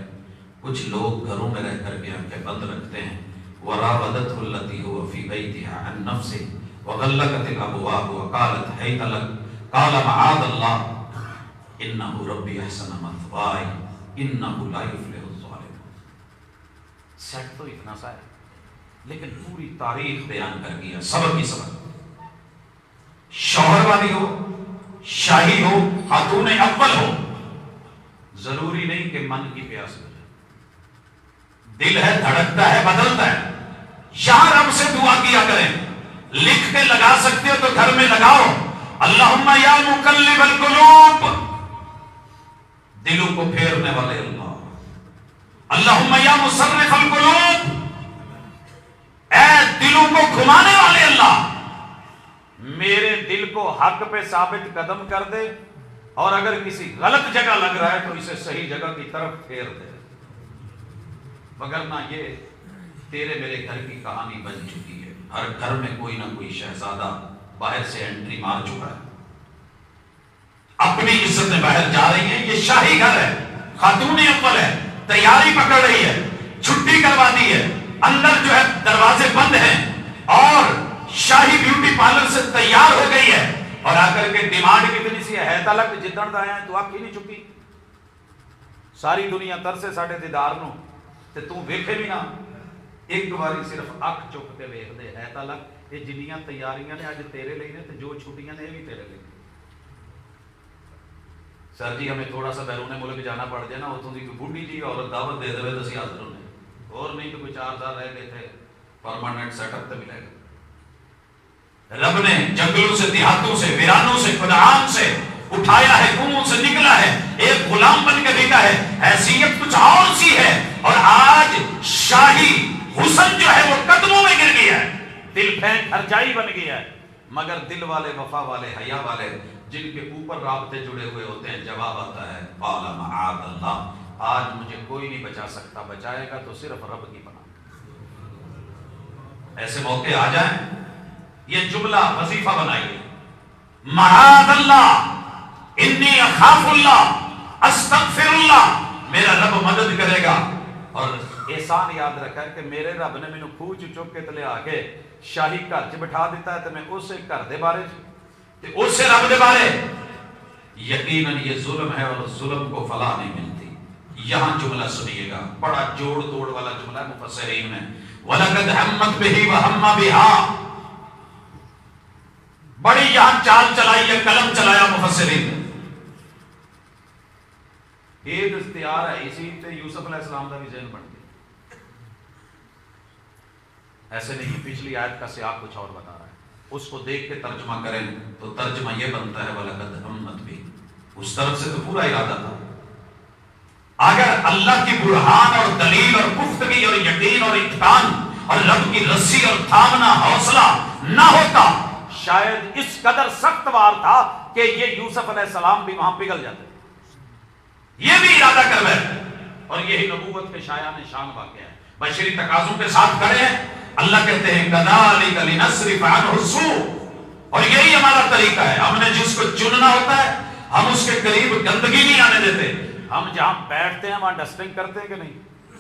کچھ لوگ گھروں میں رہ کر کے آنکھیں بند رکھتے ہیں، وراودته التي هو في بيتها عن نفسه وغلقت الابواب وقالت هيت لك قال معاذ الله انه ربي احسن مثواي انه لا يفلح الظالمون۔ سیٹ تو اتنا سا ہے، لیکن پوری تاریخ بیان کر دیا، سبق ہی سبق۔ شوہر والی ہو، شاہی ہو، خاتون اول ہو، ضروری نہیں کہ من کی پیاس ہو جائے، دل ہے دھڑکتا ہے بدلتا ہے، یہاں رب سے دعا کیا کریں، لکھ کے لگا سکتے ہو تو گھر میں لگاؤ، اللہم یا مقلب القلوب، دلوں کو پھیرنے والے اللہ، اللہم یا مصرف القلوب، اے دلوں کو گھمانے والے اللہ، میرے دل کو حق پہ ثابت قدم کر دے، اور اگر کسی غلط جگہ لگ رہا ہے تو اسے صحیح جگہ کی طرف پھیر دے، وگرنہ یہ تیرے میرے گھر کی کہانی بن چکی ہے۔ ہر گھر میں کوئی نہ کوئی شہزادہ باہر سے انٹری مار چکا ہے، اپنی عزت میں باہر جا رہی ہیں، یہ شاہی گھر ہے، خاتون اول ہے، تیاری پکڑ رہی ہے، چھٹی کروا دی ہے، اندر جو ہے دروازے بند ہیں، اور شاہی بیوٹی پارلر سے تیار ہو گئی ہے، اور آ کر کے ڈیمانڈ کتنی سی ہے تلک جدن دا آیا ہے تو آپ کی نہیں چکی، ساری دنیا ترسے ساڈے دیدار نو تے تو ویکھے بھی نہ، ایک باری صرف اکھ چک کے ویکھ دے ہے تلک یہ جنیاں تیاریاں نے اج تیرے لئی نے تے جو چھٹیاں نے بھی تیرے لئی۔ سر جی ہمیں تھوڑا سا بیرون ملک جانا پڑ جائے نا، اتوں کی کوئی بوڑھی جی عورت دعوت دے دے تو اسی حاضر ہونے، اور نہیں تو کوئی 4 سال رہ گئے تھے پرماننٹ سیٹ اپ تے ملے گا۔ رب نے جنگلوں سے، دیہاتوں سے، ویرانوں سے، خدعان سے اٹھایا ہے، کنویں سے نکلا ہے، ایک غلام بن کے بھیجا ہے، حیثیت کچھ اور سی ہے، اور آج شاہی حسن جو ہے وہ قدموں میں گر گیا ہے، دل پھینک ہرجائی بن گیا ہے، مگر دل والے، وفا والے، حیا والے، جن کے اوپر رابطے جڑے ہوئے ہوتے ہیں، جواب آتا ہے قال معاذ اللہ، آج مجھے کوئی نہیں بچا سکتا، بچائے گا تو صرف رب کی پناہ۔ ایسے موقع آ جائیں، یہ جملہ وظیفہ بنائیے، معاذ اللہ، انی اخاف اللہ، استغفر اللہ، میرا رب مدد کرے گا۔ اور احسان یاد رکھا ہے کہ میرے رب نے مینوں کھوج چک کے تلے آ کے شاہی گھر چ بٹھا دیتا ہے، تو میں اس گھر دے بارے تے اس سے رب دے بارے، یقیناً یہ ظلم ہے اور ظلم کو فلاح نہیں ملتی۔ یہاں جملہ سنیے گا، بڑا جوڑ توڑ والا جملہ ہے مفسرین میں، وَلَقَدْ هَمَّتْ بِهِ وَهَمَّ بِهَا، بڑی یہاں چال چلائی ہے، قلم چلایا مفسرین نے۔ یہ دستیار ہے اسی تے یوسف علیہ السلام کا بھی ذہن بن گیا، ایسے نہیں، پچھلی آیت کا سیاق کچھ اور بتا رہا ہے، اس کو دیکھ کے ترجمہ کریں تو ترجمہ یہ بنتا ہے وَلَقَدْ هَمَّتْ بِهِ، اس طرف سے تو پورا ارادہ تھا۔ اگر اللہ کی برہان اور دلیل اور پختگی اور یقین اور اتقان اور رب کی رسی اور تھامنا حوصلہ نہ ہوتا، شاید اس قدر سخت وار تھا کہ یہ یوسف علیہ السلام بھی وہاں پگھل جاتے، یہ بھی ارادہ کر بیٹھے، اور یہی نبوت کے شایان شان واقعہ ہے۔ بشری تقاضوں کے ساتھ کھڑے ہیں، اللہ کہتے ہیں کذالک لنصرف عنہ السوء، اور یہی ہمارا طریقہ ہے، ہم نے جس کو چننا ہوتا ہے ہم اس کے قریب گندگی نہیں آنے دیتے، ہم جہاں بیٹھتے ہیں وہاں ڈسٹنگ کرتے ہیں کہ نہیں؟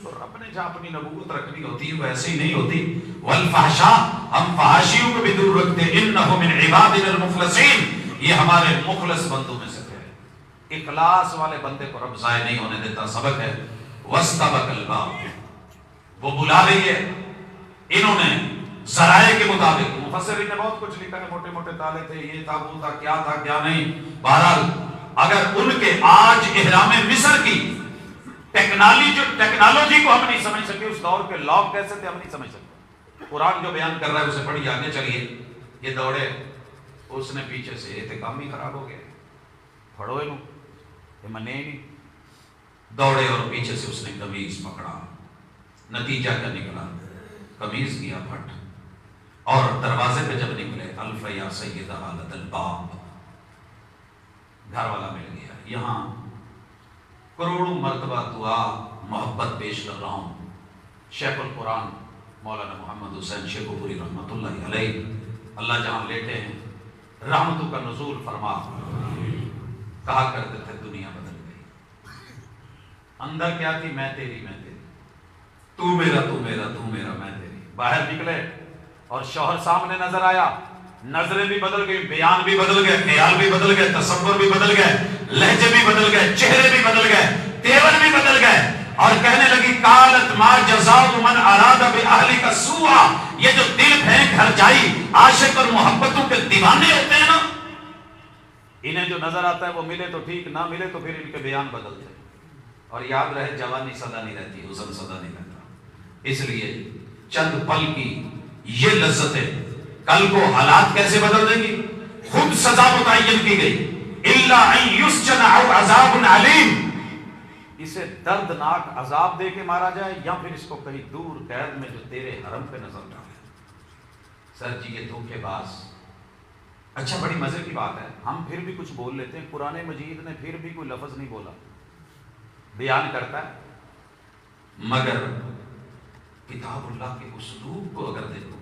تو رب نے جہاں اپنی نبوت رکھنی ہوتی ہے ویسے ہی نہیں ہوتی۔ والفحشاء، ہم فحاشیوں کو بھی دور رکھتے ہیں، انہ من عبادنا المخلصین، یہ ہمارے مخلص بندوں میں سے ہے، اخلاص والے بندے کو رب ضائع نہیں ہونے دیتا۔ سبق ہے واستبق الباب، وہ بلا رہی ہے، انہوں نے ذرائع کے مطابق، مفسرین نے بہت کچھ لکھا ہے، موٹے موٹے تالے تھے، یہ تھا وہ تھا، کیا تھا کیا نہیں، بہرحال اگر ان کے آج احرام مصر کی ٹیکنالوجی کو ہم نہیں سمجھ سکے، اس دور کے لوگ کیسے تھے ہم نہیں سمجھ سکتے۔ قرآن جو بیان کر رہا ہے اسے پڑھی آگے چلیے، یہ دوڑے، اس نے پیچھے سے احتکام ہی خراب ہو گیا، پڑھو انہوں یہ منے ہی نہیں، دوڑے اور پیچھے سے اس نے قمیض پکڑا، نتیجہ کیا نکلا، قمیض کیا پھٹ، اور دروازے پہ جب نکلے الف یا سیدہ حالت الباب، گھر والا مل گیا۔ یہاں کروڑوں مرتبہ دعا محبت پیش کر رہا ہوں، شیخ القرآن مولانا محمد حسین شیخو پوری رحمۃ اللہ علیہ، اللہ جہاں لیٹے ہیں رحمتوں کا نزول فرما. کہا کرتے تھے دنیا بدل گئی. اندر کیا تھی؟ میں تیری میں تیری، تو میرا تو میرا تو میرا میں تیری. باہر نکلے اور شوہر سامنے نظر آیا، نظریں بھی بدل گئی، بیان بھی بدل گئے، خیال بھی بدل گئے، تصور بھی بدل گئے، لہجے بھی بدل گئے، چہرے بھی بدل گئے، تیور بھی بدل گئے. اور کہنے لگی قالت ما جزاء من اراد باہلک سوءا. یہ جو دل پھینک گھر جائی عاشق اور محبتوں کے دیوانے ہوتے ہیں نا، انہیں جو نظر آتا ہے وہ ملے تو ٹھیک، نہ ملے تو پھر ان کے بیان بدلتے ہیں. اور یاد رہے جوانی سدا نہیں رہتی، حسن سدا نہیں رہتا. اس لیے چند پل کی یہ لذتیں کل کو حالات کیسے بدل دیں گی. خود سزا متعین کی گئی، الا ان یسجن او عذاب علیم. اسے دردناک عذاب دے کے مارا جائے یا پھر اس کو کہیں دور قید میں جو تیرے حرم پہ نظر ڈالے. سر جی یہ دھوکے باز. اچھا بڑی مزے کی بات ہے، ہم پھر بھی کچھ بول لیتے ہیں. قرآن مجید نے پھر بھی کوئی لفظ نہیں بولا، بیان کرتا ہے. مگر کتاب اللہ کے اسلوب کو اگر دیکھو،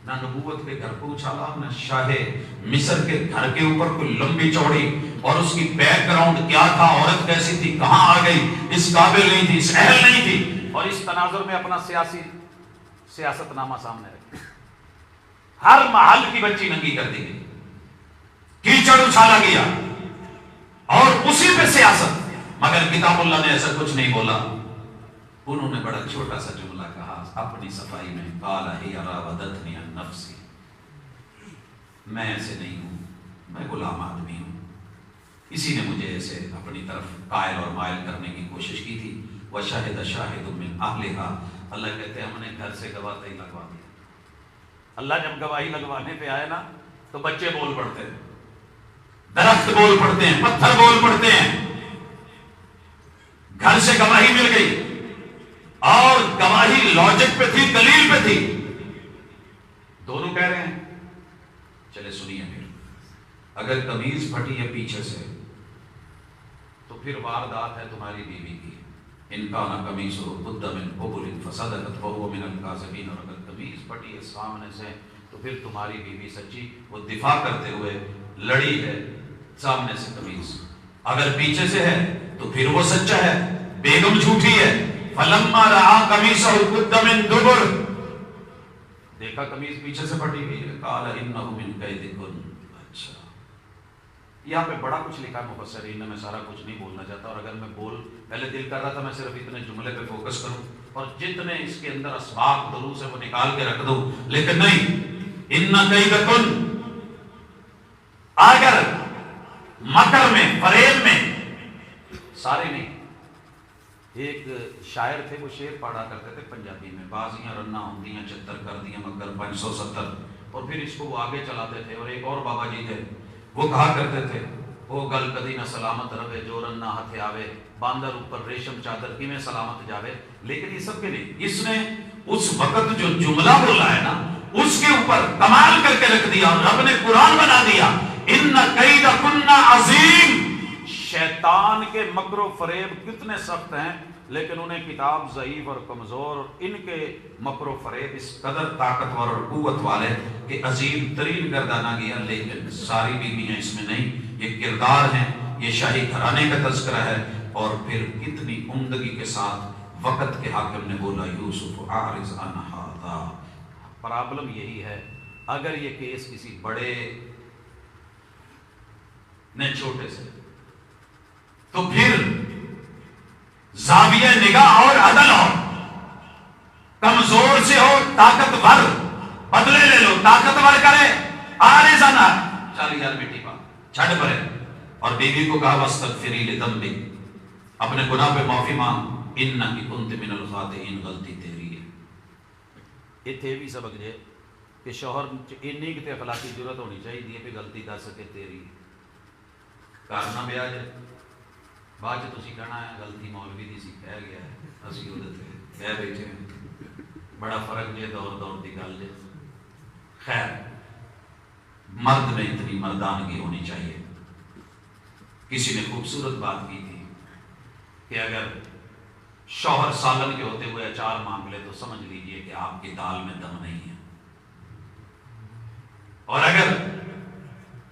نہ نبوت کے گھر کو اچھالا، نہ شاہ مصر کے گھر کے اوپر کوئی لمبی چوڑی، اور اس کی بیک گراؤنڈ کیا تھا، عورت کیسی تھی، کہاں آ گئی، اس قابل نہیں تھی، اس اہل نہیں تھی. اور اس تناظر میں اپنا سیاست نامہ سامنے رکھے. ہر محل کی بچی ننگی کر دی گئی، کیچڑ اچھالا گیا، اور اسی پہ سیاست. مگر کتاب اللہ نے ایسا کچھ نہیں بولا. انہوں نے بڑا چھوٹا سا جملہ کہا اپنی صفائی میں، قال ہی راودتنی عن نفسی. میں ایسے نہیں ہوں، میں غلام آدمی ہوں، اسی نے مجھے ایسے اپنی طرف قائل اور مائل کرنے کی کوشش کی تھی. وشہد شاہد من اہلہا. اللہ کہتے ہیں ہم نے گھر سے گواہ ہی لگوا دیا. اللہ جب گواہی لگوانے پہ آئے نا تو بچے بول پڑتے ہیں، درخت بول پڑتے ہیں، پتھر بول پڑتے ہیں. گھر سے گواہی مل گئی، اور گواہی لاجک پہ تھی، دلیل پہ تھی. دونوں کہہ رہے ہیں. چلے سنیے پھر، اگر قمیض پھٹی ہے پیچھے سے تو پھر واردات ہے تمہاری بیوی کی. ان کان قمیصہ قد من قبل فصدقت فهو من الکاذبین. اور اگر قمیض پھٹی ہے سامنے سے تو پھر تمہاری بیوی سچی. وہ دفاع کرتے ہوئے لڑی ہے سامنے سے قمیض. اگر پیچھے سے ہے تو پھر وہ سچا ہے، بیگم جھوٹی ہے. فلما رأى قمیصہ قد من دبر. دیکھا قمیض پیچھے سے پھٹی ہوئی ہے. قال انہ من کیدکن. اچھا یہاں پہ بڑا کچھ لکھا مفسرین نے، میں سارا کچھ نہیں بولنا چاہتا. اور اگر میں پہلے دل کر رہا تھا میں صرف اتنے جملے پہ فوکس کروں اور جتنے اس کے اندر اسباق دروس ہے وہ نکال کے رکھ دوں، لیکن نہیں. ان کیدکن، اگر مکر میں، فریب میں، سارے نہیں. ایک شاعر تھے، وہ شعر پڑھا کرتے تھے پنجابی میں، بازیاں رنا ہوندیاں 76 کر دیاں مگر 570. اور پھر اس کو وہ آگے چلاتے تھے. اور ایک اور بابا جی تھے، وہ کہا کرتے تھے وہ گل کدی نہ سلامت رہے جو رنا ہتھے آوے، باندر اوپر ریشم چادر کی میں سلامت جاوے. لیکن یہ سب کے نہیں، اس نے اس وقت جو جملہ بولا ہے نا اس کے اوپر کمال کر کے رکھ دیا. رب نے قرآن بنا دیا. ان کیدکن عظیم. شیطان کے مکر و فریب کتنے سخت ہیں، لیکن انہیں کتاب ضعیف اور کمزور، اور ان کے مکر و فریب اس قدر طاقتور اور قوت والے کہ عظیم ترین گردانا گیا. لیکن ساری بیویاں اس میں نہیں. یہ کردار ہیں، یہ شاہی گھرانے کا تذکرہ ہے. اور پھر کتنی عمدگی کے ساتھ وقت کے حاکم نے بولا یوسف اعرض عن ھذا. پرابلم یہی ہے، اگر یہ کیس کسی بڑے نے چھوٹے سے، تو پھر زاویہ نگاہ اور عدل ہو، کمزور سے ہو طاقتور، بدلے لے لو، طاقتور کرے عارض عن 40,000 مٹی پا چھڑ پڑے. اور بیوی کو کہا واستغفری لذنبک، اپنے گناہ پہ معافی مانگ، انک کنت من الخاطئین، غلطی تیری ہے. یہ تھے بھی سبق جے کہ شوہر انی کتے اخلاقی ضرورت ہونی چاہیے کہ غلطی دس سکے تیری. کارنا بیا جائے بعد تسی کہنا ہے غلطی مولوی دی سی کہہ گیا ہے، اسی وہ کہہ بیٹھے ہیں. بڑا فرق جے دور دی گل جے. خیر مرد میں اتنی مردانگی ہونی چاہیے. کسی نے خوبصورت بات کی تھی کہ اگر شوہر سالن کے ہوتے ہوئے اچار مانگ لے تو سمجھ لیجئے کہ آپ کی دال میں دم نہیں ہے. اور اگر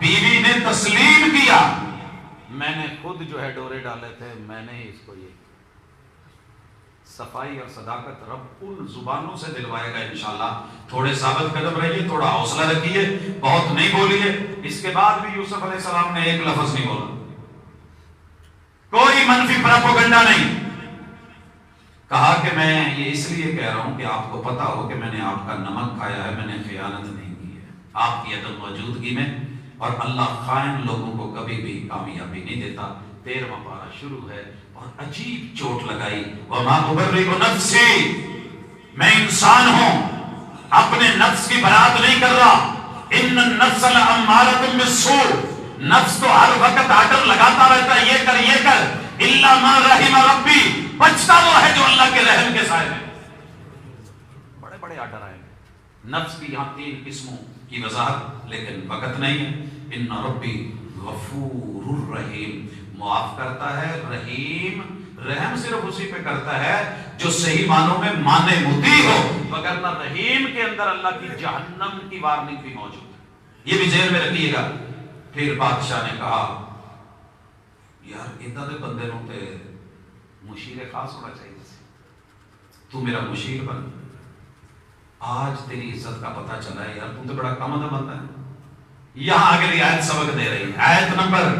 بیوی نے تسلیم کیا، میں نے خود جو ہے ڈورے ڈالے تھے، میں نے ہی اس کو یہ صفائی اور صداقت رب ان زبانوں سے دلوائے گا انشاءاللہ۔ تھوڑے ثابت قدم رہیے، تھوڑا حوصلہ رکھیے، بہت نہیں بولیے۔ اس کے بعد بھی یوسف علیہ السلام نے ایک لفظ نہیں بولا، کوئی منفی پروپیگنڈا نہیں، کہا کہ میں یہ اس لیے کہہ رہا ہوں کہ آپ کو پتا ہو کہ میں نے آپ کا نمک کھایا ہے، میں نے خیانت نہیں کی ہے آپ کی عدم موجودگی میں، اور اللہ خائن لوگوں کو کبھی بھی کامیابی نہیں دیتا۔ 13واں پارہ شروع ہے اور عجیب چوٹ لگائی، وَمَا أُبَرِّئُ نَفْسِي، میں انسان ہوں، اپنے نفس کی برات نہیں کر رہا، ان النفس لأمارۃ بالسوء، نفس تو ہر وقت آرڈر لگاتا رہتا ہے یہ کر یہ کر، الا ما رحم ربی، بچتا وہ ہے جو اللہ کے رحم کے سائے میں۔ بڑے بڑے آرڈر آئے گے نفس کی، یہاں 3 قسموں کی وضاحت، لیکن وقت نہیں ہے۔ ان ربی غفور الرحیم، معاف کرتا ہے، رحیم، رحم صرف اسی پہ کرتا ہے جو صحیح معنوں میں مانے مطیع ہو، وگرنہ رحیم کے اندر اللہ کی جہنم کی وارننگ بھی موجود ہے، یہ بھی ذہن میں رکھیے گا۔ پھر بادشاہ نے کہا یار اتنا دے بندے نوں تے مشیر خاص ہونا چاہیے سی، تو میرا مشیر بن، آج تیری عزت کا پتہ چلا ہے یار، تو بڑا کم عدم بندہ ہے۔ یہاں اگلی آیت سبق دے رہی ہے، آیت نمبر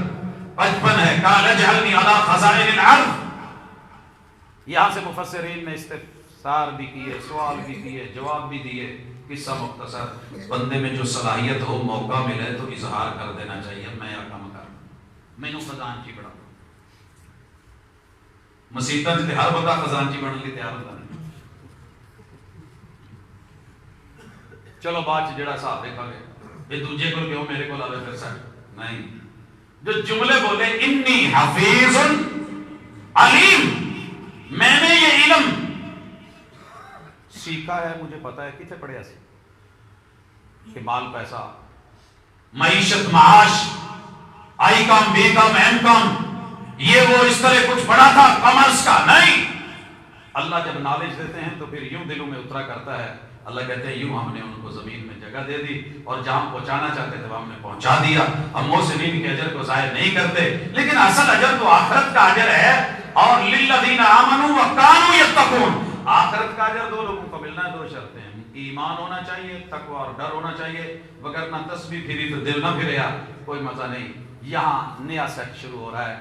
55 ہے، قال اجعلنی علی خزائن الارض۔ یہاں سے مفسرین نے استفسار بھی کیے، سوال بھی کیے، جواب بھی دیے۔ قصہ مختصر، بندے میں جو صلاحیت ہو، موقع ملے تو اظہار کر دینا چاہیے، میں کام کر مینوں خزانچی بڑا مسیطن تے ہر بندہ خزانچی بننے لی تیار ہوتا نہیں۔ چلو بعد جڑا صاحب دیکھا گے یہ دوجے کو کیوں میرے کو آوے پھر سر نہیں، جو جملے بولے انی حفیظ علیم، میں نے یہ علم سیکھا ہے، مجھے پتا ہے کتنے پڑھیا سی کہ مال پیسہ، معیشت، معاش، آئی کام، بی کام، ایم کام، یہ وہ اس طرح کچھ پڑھا تھا کامرس کا نہیں۔ اللہ جب نالج دیتے ہیں تو پھر یوں دلوں میں اترا کرتا ہے۔ اللہ کہتے ہیں یوں ہم نے ان کو زمین میں جگہ دے دی، اور جہاں پہنچانا چاہتے تھے ہم نے پہنچا دیا۔ ہم محسنین کے اجر کو ظاہر نہیں کرتے، لیکن اصل اجر تو آخرت کا اجر ہے۔ اور للذین آمنوا وکانوا یتقون، آخرت کا اجر 2 لوگوں کو ملنا ہے، 2 شرطیں ہیں، ایمان ہونا چاہیے، تقوی اور ڈر ہونا چاہیے، وگرنہ تسبیح پھری تو دل نہ پھریا، کوئی مزہ نہیں۔ یہاں نیا سیٹ شروع ہو رہا ہے،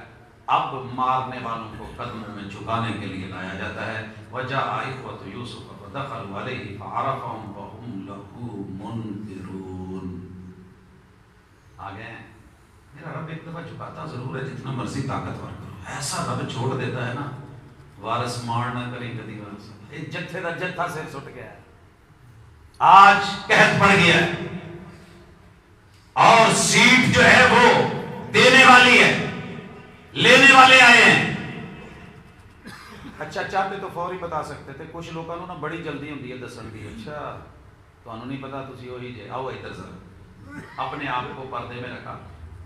اب مارنے والوں کو قدموں میں جھکانے کے لیے لایا جاتا ہے۔ وجاء اخوة یوسف فدخلوا علیہ فعرفهم وهم له منکرون۔ آگے میرا رب ایک دفعہ جھکاتا ضرور ہے، جتنا مرضی طاقتور کرو، ایسا رب چھوڑ دیتا ہے نا، وارث مار نہ کریں کدی وارث، ایک جتھے دا جتھا سر سٹ گیا ہے، آج قحط پڑ گیا ہے، اور سیٹ جو ہے وہ دینے والی ہے، لینے والے آئے ہیں۔ اچھا چاہتے تو فوری بتا سکتے تھے، کچھ لوگوں نا بڑی جلدی ہوندی ہے دسن دی، اچھا تانوں نہیں پتا تسی وہی جے، آؤ ادھر ذرا، اپنے آپ کو پردے میں رکھا۔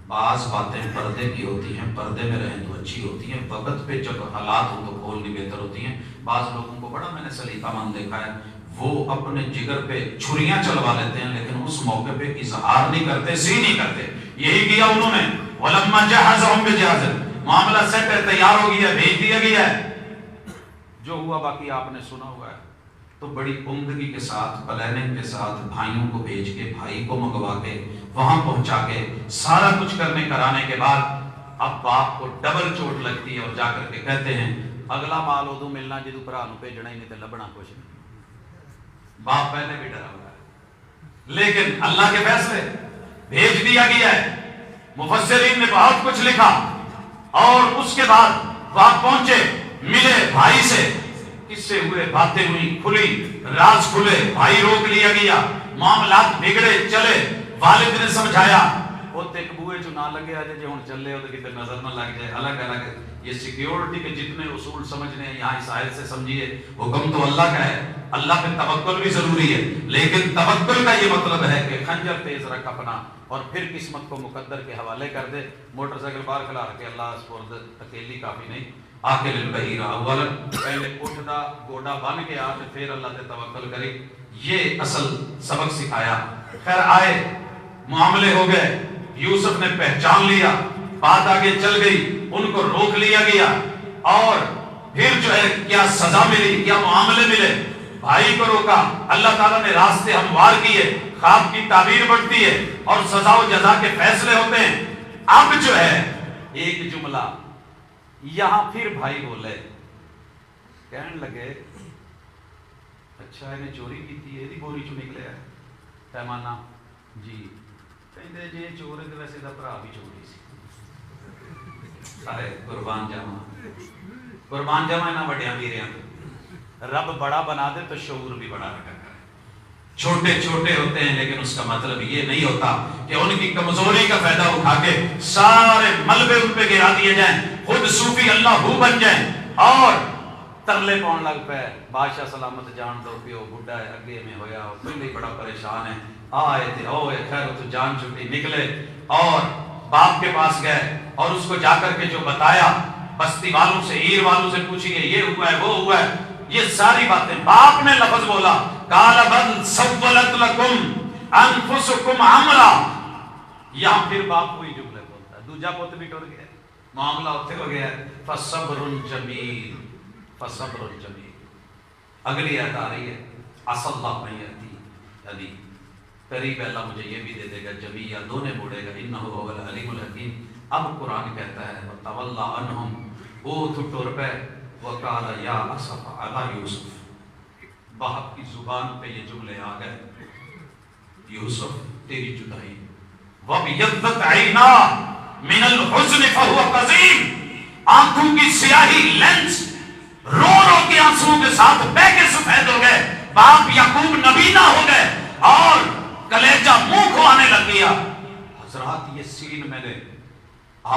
بعض باتیں پردے کی ہوتی ہیں، پردے میں رہیں تو اچھی ہوتی ہیں، وقت پہ جب حالات ہوں تو کھولنی بہتر ہوتی ہیں۔ بعض لوگوں کو بڑا میں نے سلیقہ مند دیکھا ہے، وہ اپنے جگر پہ چھریاں چلوا لیتے ہیں، لیکن اس موقع پہ اظہار نہیں کرتے، سی نہیں کرتے۔ یہی کیا انہوں نے، وَلَمَّا جَهَزَهُمْ بِجَهَازٍ، معاملہ سیٹ ہے، تیار ہو گیا ہے، بھیج دیا گیا ہے، جو ہوا باقی آپ نے سنا ہوا ہے۔ تو بڑی عمدگی کے ساتھ، پلاننگ کے ساتھ، بھائیوں کو بھیج کے، بھائی کو منگوا کے، وہاں پہنچا کے، سارا کچھ کرنے کرانے کے بعد اب باپ کو ڈبل چوٹ لگتی ہے، اور جا کر کے کہتے ہیں اگلا مال ادو ملنا جدو بھرا نوں بھیجنا ہی نہیں تے لبنا کچھ نہیں۔ باپ پہلے بھی ڈرا ہوا ہے، لیکن اللہ کے فیصلے، بھیج دیا گیا ہے۔ مفسرین نے بہت کچھ لکھا، اور اس کے بعد باپ پہنچے، ملے بھائی سے، قصے ہوئے، باتیں ہوئی، کھلی، راز کھلے، بھائی روک لیا گیا، معاملات بگڑے چلے، والد نے سمجھایا، وہ تے بوئے جو نہ لگے آجے جے ہون چلے ہوتے کتے نظر نہ لگ جائے، الگ الگ یہ سیکیورٹی کے جتنے اصول سمجھنے ہیں یہاں اس آیت سے سمجھیے۔ حکم تو اللہ کا ہے، اللہ پہ توکل بھی ضروری ہے، لیکن توکل کا یہ مطلب ہے کہ خنجر تیز رکھ اپنا، اور پھر قسمت کو مقدر کے حوالے کر دے۔ موٹر سائیکل باہر کھلا رکھے، اللہ سپرد، اکیلی کافی نہیں، آخر البحیرہ اولا، پہلے اٹھدا گوڑا بن کے آتے پھر اللہ تے توکل کری۔ یہ اصل سبق سکھایا۔ خیر آئے، معاملے ہو گئے، یوسف نے پہچان لیا، بات آگے چل گئی، ان کو روک لیا گیا، اور پھر جو ہے کیا سزا ملی، کیا معاملے ملے، بھائی کو روکا، اللہ تعالیٰ نے راستے ہموار کیے، خواب کی تعبیر بڑھتی ہے اور سزا و جزا کے فیصلے ہوتے ہیں۔ اب جو ہے ایک جملہ یہاں پھر بھائی بولے، کہنے لگے اچھا انہیں چوری کی تھی، یہ بوری چو نکلے ہے پیمانہ جی، کہندے جی چور ہے ویسے دا بھرا بھی چوری سی۔ سارے قربان جاواں انہاں وڈیاں ویریاں تو رب بڑا بنا دے تو شعور بھی بڑا رکھا کرے۔ چھوٹے چھوٹے ہوتے ہیں لیکن اس کا مطلب یہ نہیں ہوتا کہ ان کی کمزوری کا فائدہ اٹھا کے سارے ملبے ان پہ گرا دیے جائیں، خود صوفی اللہ ہو بن جائیں اور ترلے پاؤن لگ پہ بادشاہ سلامت جان دو پیو بڈھا ہے اگے میں ہویا پہلے ہی بڑا پریشان ہے، آئے تھے اوے خیر تو جان چھٹی نکلے اور باپ کے پاس گئے اور اس کو جا کر کے جو بتایا، بستی والوں سے عیر والوں سے پوچھیے یہ ہوا ہے وہ ہوا ہے، یہ ساری باتیں باپ نے لفظ بولا، قال بل سولت لکم انفسکم امرا، یہاں پھر باپ کوئی جملے بولتا ہے، دوجا پوت بھی ٹر گیا، معاملہ ہوتے ہو گیا، فصبر جمیل، فصبر جمیل۔ اگلی آیت آ رہی ہے، عسى اللہ من یأتی، قریب ہے اللہ مجھے یہ بھی دے دے گا، جمیع دونے موڑے گا، انہ هو العلیم الحکیم۔ اب قرآن کہتا ہے وَتَوَلَّى عَنْهُمْ، وہ تو ٹر پہ، وَقَالَ يَا أَسَفَ عَلَى يوسف، باپ کی زبان پہ یہ جملے آ گئے، یوسف تیری جدائی، وَبِيَضَّتْ عَيْنَاهُ مِنَ الْحُزْنِ فَهُوَ قَزِيمٌ، آنکھوں کی سیاہی لینس رو رو کے آنسوؤں کے ساتھ بہ کے سفید ہو گئے، باپ یعقوب نبینا ہو گئے اور کلیجہ منہ کو آنے لگ گیا۔ حضرات یہ سین میں نے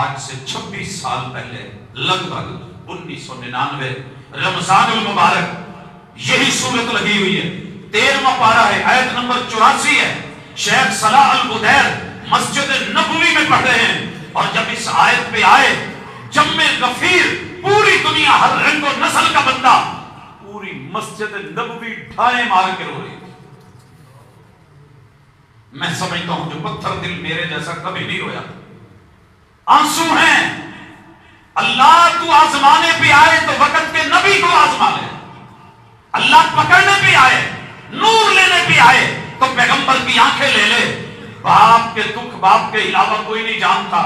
آج سے 26 سال پہلے لگ بھگ 1999 رمضان المبارک یہی صورت لگی ہوئی ہے، 13واں پارہ ہے، آیت نمبر 84 ہے، شیخ صلاح البدیر مسجد نبوی میں پڑھ رہے ہیں، اور جب اس آیت پہ آئے جم غفیر، پوری دنیا ہر رنگ و نسل کا بندہ پوری مسجد نبوی ڈھائیں مار کے رو رہی تھی۔ میں سمجھتا ہوں جو پتھر دل میرے جیسا کبھی نہیں رویا، آنسو ہیں۔ اللہ تو آزمانے پہ آئے تو وقت کے نبی کو آزما لے، اللہ پکڑنے پہ آئے، نور لینے پہ آئے تو پیغمبر کی آنکھیں لے لے۔ باپ کے دکھ باپ کے علاوہ کوئی نہیں جانتا،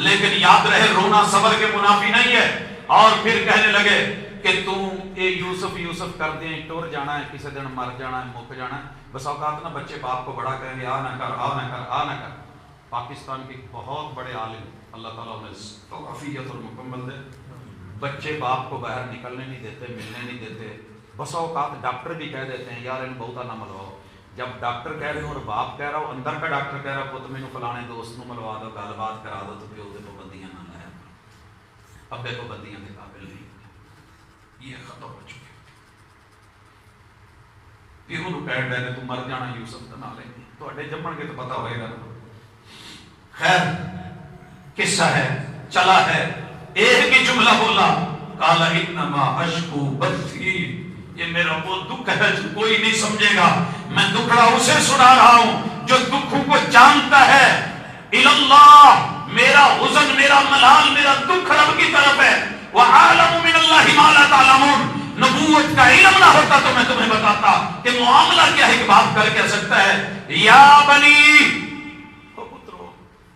لیکن یاد رہے رونا صبر کے منافی نہیں ہے۔ اور پھر کہنے لگے کہ تم اے یوسف یوسف کر دیں، ٹور جانا ہے، کسی دن مر جانا ہے، مک جانا ہے۔ بس اوقات نا بچے باپ کو بڑا کہیں گے آ نہ کر آ نہ کر آ نہ کر۔ پاکستان کے بہت بڑے عالم اللہ تعالیٰ انہیں توفیق اور مکمل دے، بچے باپ کو باہر نکلنے نہیں دیتے، ملنے نہیں دیتے۔ بس اوقات ڈاکٹر بھی کہہ دیتے ہیں یار ان بہتا نہ ملواؤ، جب ڈاکٹر کہہ رہے ہو اور باپ کہہ رہا ہو، اندر کا ڈاکٹر کہہ رہا ہو پتہ مینوں فلانے دوست نو ملوا دو، گل بات کرا دو، تو پیو دے پابندیاں نہ لایا، ابے پابندیاں کے قابل نہیں، یہ ختم ہو چکے۔ پیو نو کہہ رہے ہیں تو مر جانا یوسف کا نہ لیں، تو اڈے جمن کے تو پتہ ہوئے گا۔ خیر قصہ ہے، چلا ہے، ایک ہی جملہ بولا، قال انما اشکو بثی، یہ میرا وہ دکھ ہے جو کوئی نہیں سمجھے گا، میں دکھڑا اسے سنا رہا ہوں جو دکھوں کو جانتا ہے۔ الاللہ، میرا حزن، میرا ملال، میرا دکھ رب کی طرف ہے۔ وعالم من اللہ ما لا تعلمون، نبوت کا علم نہ ہوتا تو میں تمہیں بتاتا کہ معاملہ کیا ہے کہ باپ کر کہہ سکتا ہے یا بنی پترو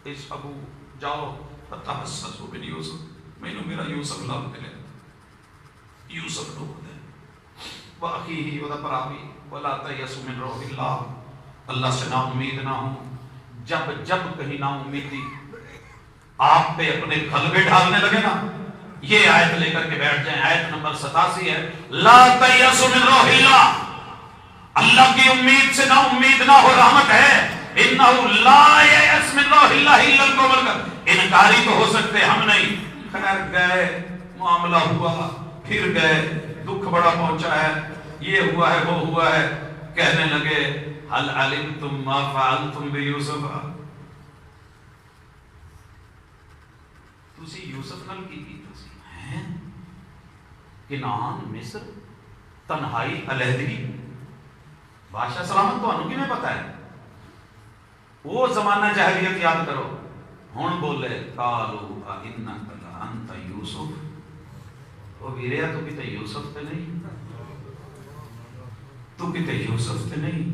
اذهبوا، جاؤ فتحسسوا من یوسف، مینوں میرا یوسف لب ملے، یوسف ڈھونڈ دے، وَأَخِيهِ وَدَا پراوی وَلَا تَيَسُ مِن رَوْحِ اللَّهِ، اللہ سے نا امید نہ ہوں۔ جب جب کہیں نا امیدی آپ پہ اپنے غلبے ڈالنے لگے نا، یہ آیت لے کر کے بیٹھ جائیں، آیت نمبر 87 ہے، لا تَيَسُ مِن رَوْحِ اللَّهِ، اللہ کی امید سے نا امید نہ ہو، رحمت ہے۔ إِنَّهُ لَا يَيَسْ مِن رَوْحِ اللَّهِ إِلَّا الْقَوْمُ الْكَافِرُونَ، انکاری تو ہو سکتے ہم نہیں۔ خیر گئے، معاملہ ہوا، پھر گئے، دکھ بڑا پہنچا ہے، یہ ہوا ہے وہ ہوا ہے، کہنے لگے هل علمتم ما فعلتم بيوسف، تسی یوسف نال کی تسی ہیں؟ کنعان، مصر، تنہائی، علیحدگی، بادشاہ سلامت تو انہوں کی میں پتہ ہے، وہ زمانہ جاہلیت یاد کرو، ہن بولے قالو انک لانت یوسف، او ویریا تو کتے یوسف تے نہیں، تو کتے یوسف تے نہیں۔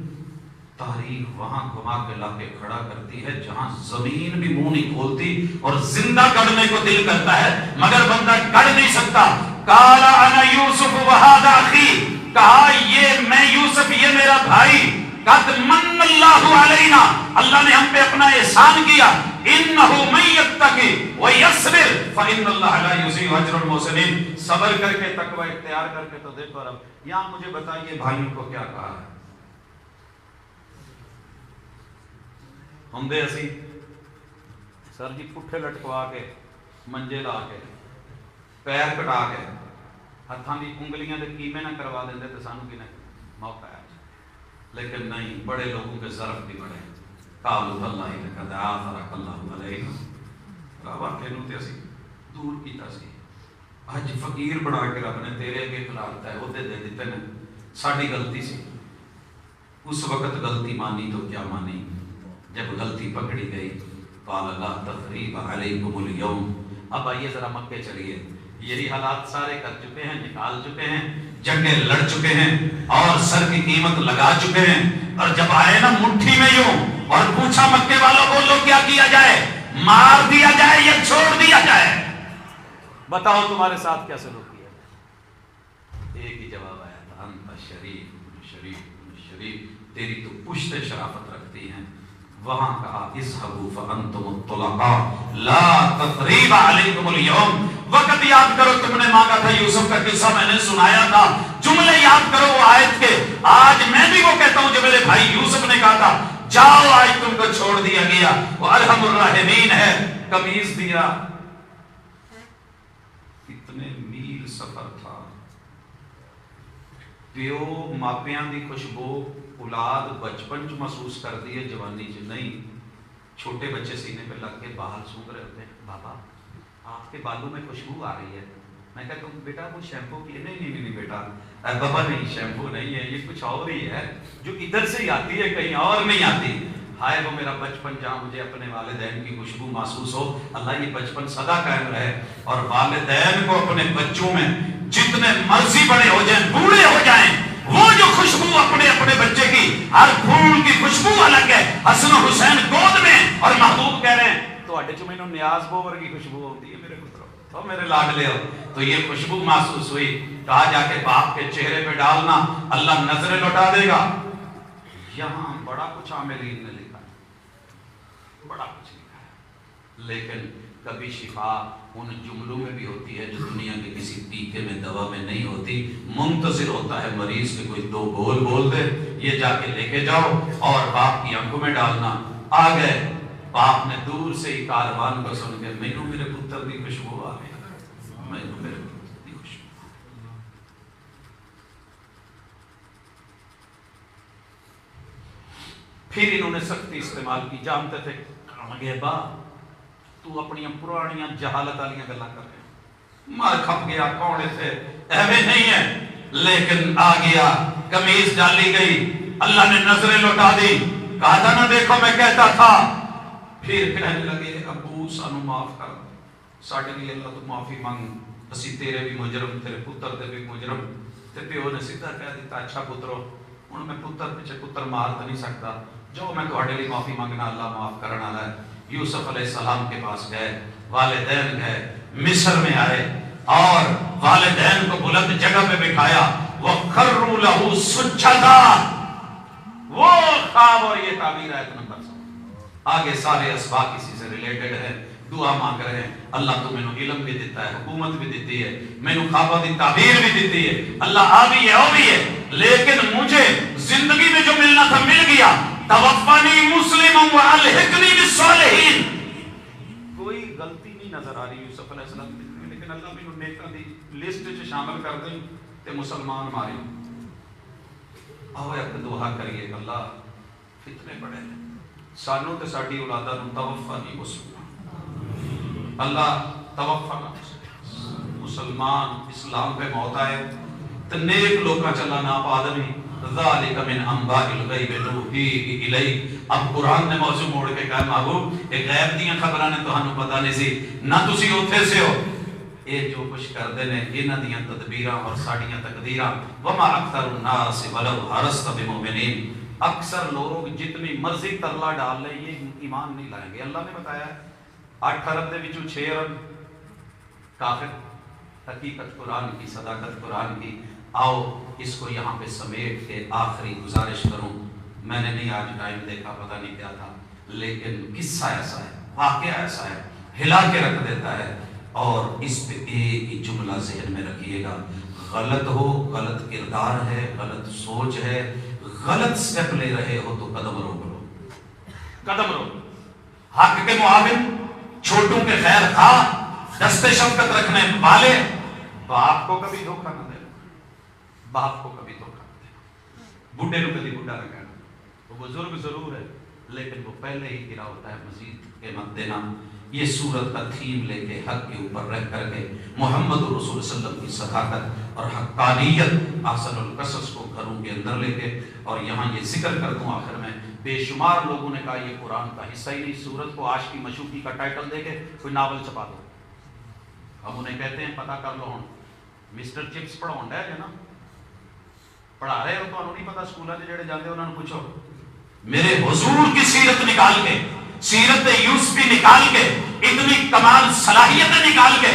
تاریخ وہاں گھما کے لا کے کھڑا کرتی ہے جہاں زمین بھی منہ نہیں کھولتی اور زندہ گڑنے کو دل کرتا ہے مگر بندہ گڑ نہیں سکتا۔ قال انا یوسف وہذا اخی، کہا یہ میں یوسف، یہ میرا بھائی، قد من اللہ علینا، اللہ نے ہم پہ اپنا احسان کیا، انہ من یتقی ویصبر فان اللہ لا یضیع اجر المحسنین، صبر کر کے تقوی اختیار کر کے۔ تو دیکھو رب یہاں مجھے بتائیے بھائیوں کو کیا کہا ہے؟ ہندے اسی سر جی پٹھے لٹکوا کے، منجے لا کے، پیر کٹا کے، ہاتھاں دی انگلیاں دے کیمے نہ کروا دیندے تے سانو کی نہ موقع ہے، لیکن نہیں، بڑے لوگوں کے ظرف بھی بڑے۔ قالوا تاللہ لقد آثرک اللہ علینا، واقعی نو تے اسی دور کیتا سی، اج فقیر بنا کے رب نے تیرے اگے کھلاتا ہے، عہدے دے دیتے نے، ساڈی غلطی سی، اس وقت غلطی مانی تو کیا مانی، جب غلطی پکڑی گئی قال لا تثریب علیکم اليوم۔ اب آئیے ذرا مکے چلیے، یہی حالات سارے کر چکے ہیں، نکال چکے ہیں، جنگیں لڑ چکے ہیں اور سر کی قیمت لگا چکے ہیں، اور جب آئے نا مٹھی میں یوں اور پوچھا مکے والوں بولو کیا کیا جائے، مار دیا جائے یا چھوڑ دیا جائے، بتاؤ تمہارے ساتھ کیا سلوک کیا؟ ایک ہی جواب آیا تھا، انت شریف شریف شریف، تیری تو پشت شرافت رکھتی ہیں۔ وہاں کہا اذهبوا فانتم الطلقاء لا تثریب علیکم اليوم، وقت یاد کرو تم نے مانگا تھا یوسف کا قصہ میں نے سنایا تھا، جملے یاد کرو وہ آیت کے، آج میں بھی وہ کہتا ہوں جو میرے بھائی یوسف نے کہا تھا، جاؤ آج تم کو چھوڑ دیا گیا، وہ ارحم الراحمین ہے، قمیص دیا۔ کتنے میل سفر تھا، پیو ماپیاں دی خوشبو اولاد بچپن چ محسوس کر دی ہے، جوانی چ نہیں۔ چھوٹے بچے سینے پہ لگ کے باہر سونگ رہے ہوتے ہیں، بابا آپ کے بالوں میں خوشبو آ رہی ہے، میں کہتا ہوں بیٹا وہ شیمپو کی، نہیں بیٹا، بابا نہیں شیمپو نہیں ہے، یہ کچھ اور ہی ہے جو ادھر سے آتی ہے کہیں اور نہیں آتی۔ ہائے وہ میرا بچپن جہاں مجھے اپنے والدین کی خوشبو محسوس ہو، اللہ یہ بچپن سدا قائم رہے، اور والدین کو اپنے بچوں میں جتنے مرضی بڑے ہو جائیں، بوڑھے ہو جائیں، وہ جو خوشبو اپنے اپنے بچے کی، ہر پھول کی خوشبو الگ ہے۔ حسن و حسین گود میں اور محبوب کہہ رہے ہیں تو اڈے چ مینوں نیاز بوور کی خوشبو ہوتی ہے میرے پترو، تو میرے لاڈلے ہو، تو یہ خوشبو محسوس ہوئی، کہا جا کے باپ کے چہرے پہ ڈالنا، اللہ نظریں لوٹا دے گا۔ یہاں بڑا کچھ عاملین نے لکھا ہے، بڑا کچھ لکھا ہے، لیکن کبھی شفا ان جملوں میں بھی ہوتی ہے جو دنیا کے کسی ٹیکے میں، دوا میں نہیں ہوتی۔ منتظر ہوتا ہے مریض کے کوئی دو بول دے، یہ جا کے لے کے جاؤ اور باپ کی آنکھوں میں ڈالنا۔ آ گئے، باپ نے دور سے ہی کاروان کو سن کے، مینوں میرے پتر کی خوشبو آ گئی، مینوں میرے پتر کی خوشبو۔ پھر انہوں نے سختی استعمال کی، جانتے تھے کہ با تو اپنی پرانیاں جہالت والیاں گلاں کر رہے، مار کھپ گیا، کون تھے ایویں نہیں ہے، لیکن آ گیا، قمیض ڈالی گئی، اللہ نے نظریں لوٹا دی، کہا تھا نہ دیکھو میں کہتا تھا۔ پھر کہنے لگے ابو سانو معاف کر، ساڈے لیے اللہ تو معافی مانگ، اسی تیرے بھی مجرم، تیرے پتر دے بھی مجرم۔ تے پیو نے سیدھا کہہ دیتا اچھا پترو، ہن میں پتر پیچھے پتر مار تو نہیں سکتا، جو میں تہاڈے لیے معافی مانگنا اللہ معاف کرن والا ہے۔ یوسف علیہ السلام کے پاس گئے، والدین گئے، مصر میں آئے اور والدین کو بلند جگہ پہ بٹھایا، وَخَرُّوا لَهُ سُجَّدًا۔ وہ خواب اور یہ تعبیر آیت نمبر 7۔ آگے سارے اسباق اسی سے ریلیٹڈ ہے، دعا مانگ رہے ہیں، اللہ تو مینوں علم بھی دیتا ہے، حکومت بھی دیتی ہے، مینوں خوابہ دی تعبیر بھی دیتی ہے، اللہ آ بھی ہے او بھی ہے، لیکن مجھے زندگی میں جو ملنا تھا مل گیا۔ توفنی مسلما والحقنی بالصالحین۔ کوئی غلطی نہیں نظر آ رہی یوسف علیہ السلام کی، لیکن اللہ بھی نیکاں دی لسٹ وچ شامل کر دیں تے مسلمان مارے۔ آؤ ایک دعا کریے، اللہ فتنے بڑے ہیں، سانو تے ساڈی اولاداں نوں توفنی مسلمان، اللہ توفنا مسلمان، اسلام پہ موت آئے تے نیک لوکاں چ اللہ ناپ آدمی، ذالک من انباء الغیب نوحیہ الیک، اب قرآن نے موضوع موڑ کے کہا محبوب یہ غیب دیاں خبراں نے تہانوں پتہ نہیں سی نہ تسی اوتھے سے ہو یہ جو کچھ کردے نے انہاں دیاں تدبیراں اور ساڈیاں تقدیراں وما اکثر الناس ولو حرصت بمؤمنین اکثر لوگ جتنی مرضی ترلا ڈال لیں یہ ایمان نہیں لائیں گے. اللہ نے بتایا 8 ارب دے وچوں 6 ارب کافر. حقیقت قرآن کی صداقت قرآن کی. آؤ اس کو یہاں پہ سمیٹ کے آخری گزارش کروں. میں نے نہیں آج ٹائم دیکھا پتہ نہیں کیا تھا لیکن قصہ ایسا ہے واقعہ ایسا ہے ہلا کے رکھ دیتا ہے. اور اس پہ ایک ہی جملہ ذہن میں رکھیے گا غلط ہو غلط کردار ہے غلط سوچ ہے غلط سٹیپ لے رہے ہو تو قدم روک لو قدم روک. حق کے معاون چھوٹوں کے خیر خواہ دست شفقت رکھنے والے باپ کو کبھی دھوکہ نہ دینا باپ کو کبھی دھوکہ نہ دینا. بڈھے کو کبھی بڈھا نہ کہنا. وہ بزرگ ضرور ہے لیکن وہ پہلے ہی گرا ہوتا ہے مزید قیمت دینا. یہ سورت کا تھیم لے کے حق کے اوپر رہ کر کے محمد رسول صلی اللہ علیہ وسلم کی صداقت اور حقانیت احسن القصص کو گھروں کے اندر لے کے. اور یہاں یہ ذکر کر دوں آخر میں بے شمار لوگوں نے کہا یہ قرآن کا حصہ ہی نہیں. سورت کو عاشقی مشوقی کا ٹائٹل دے کے کوئی ناول چھپا دو. ہم انہیں کہتے ہیں پتہ کر لو ہوں مسٹر چپس پڑھاؤں ڈے جو نا پڑھا رہے ہو تو انہوں نہیں پتا سکولوں کے جڑے جاندے انہوں نے پوچھو میرے حضور کی سیرت نکال کے سیرت یوسفی نکال کے اتنی کمال صلاحیتیں نکال کے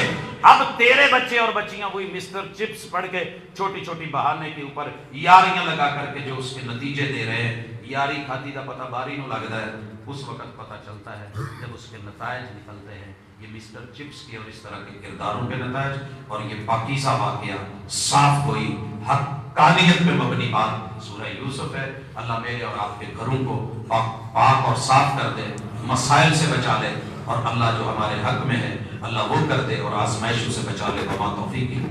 اب تیرے بچے اور بچیاں وہی مسٹر چپس پڑھ کے چھوٹی چھوٹی بہانے کے اوپر یاریاں لگا کر کے جو اس کے نتیجے دے رہے ہیں. یاری کھاتی کا پتہ باری نو لگتا ہے اس وقت پتہ چلتا ہے جب اس کے نتائج نکلتے ہیں. یہ مسٹر چپس کے اور اس طرح کے کرداروں کے نتائج اور یہ پاکیزہ واقعہ صاف کوئی حقانیت پہ مبنی بات سورہ یوسف ہے. اللہ میرے اور آپ کے گھروں کو پاک اور صاف کر دے مسائل سے بچا لے اور اللہ جو ہمارے حق میں ہے اللہ وہ کر دے اور آزمائشوں سے بچا لے. وما توفیقی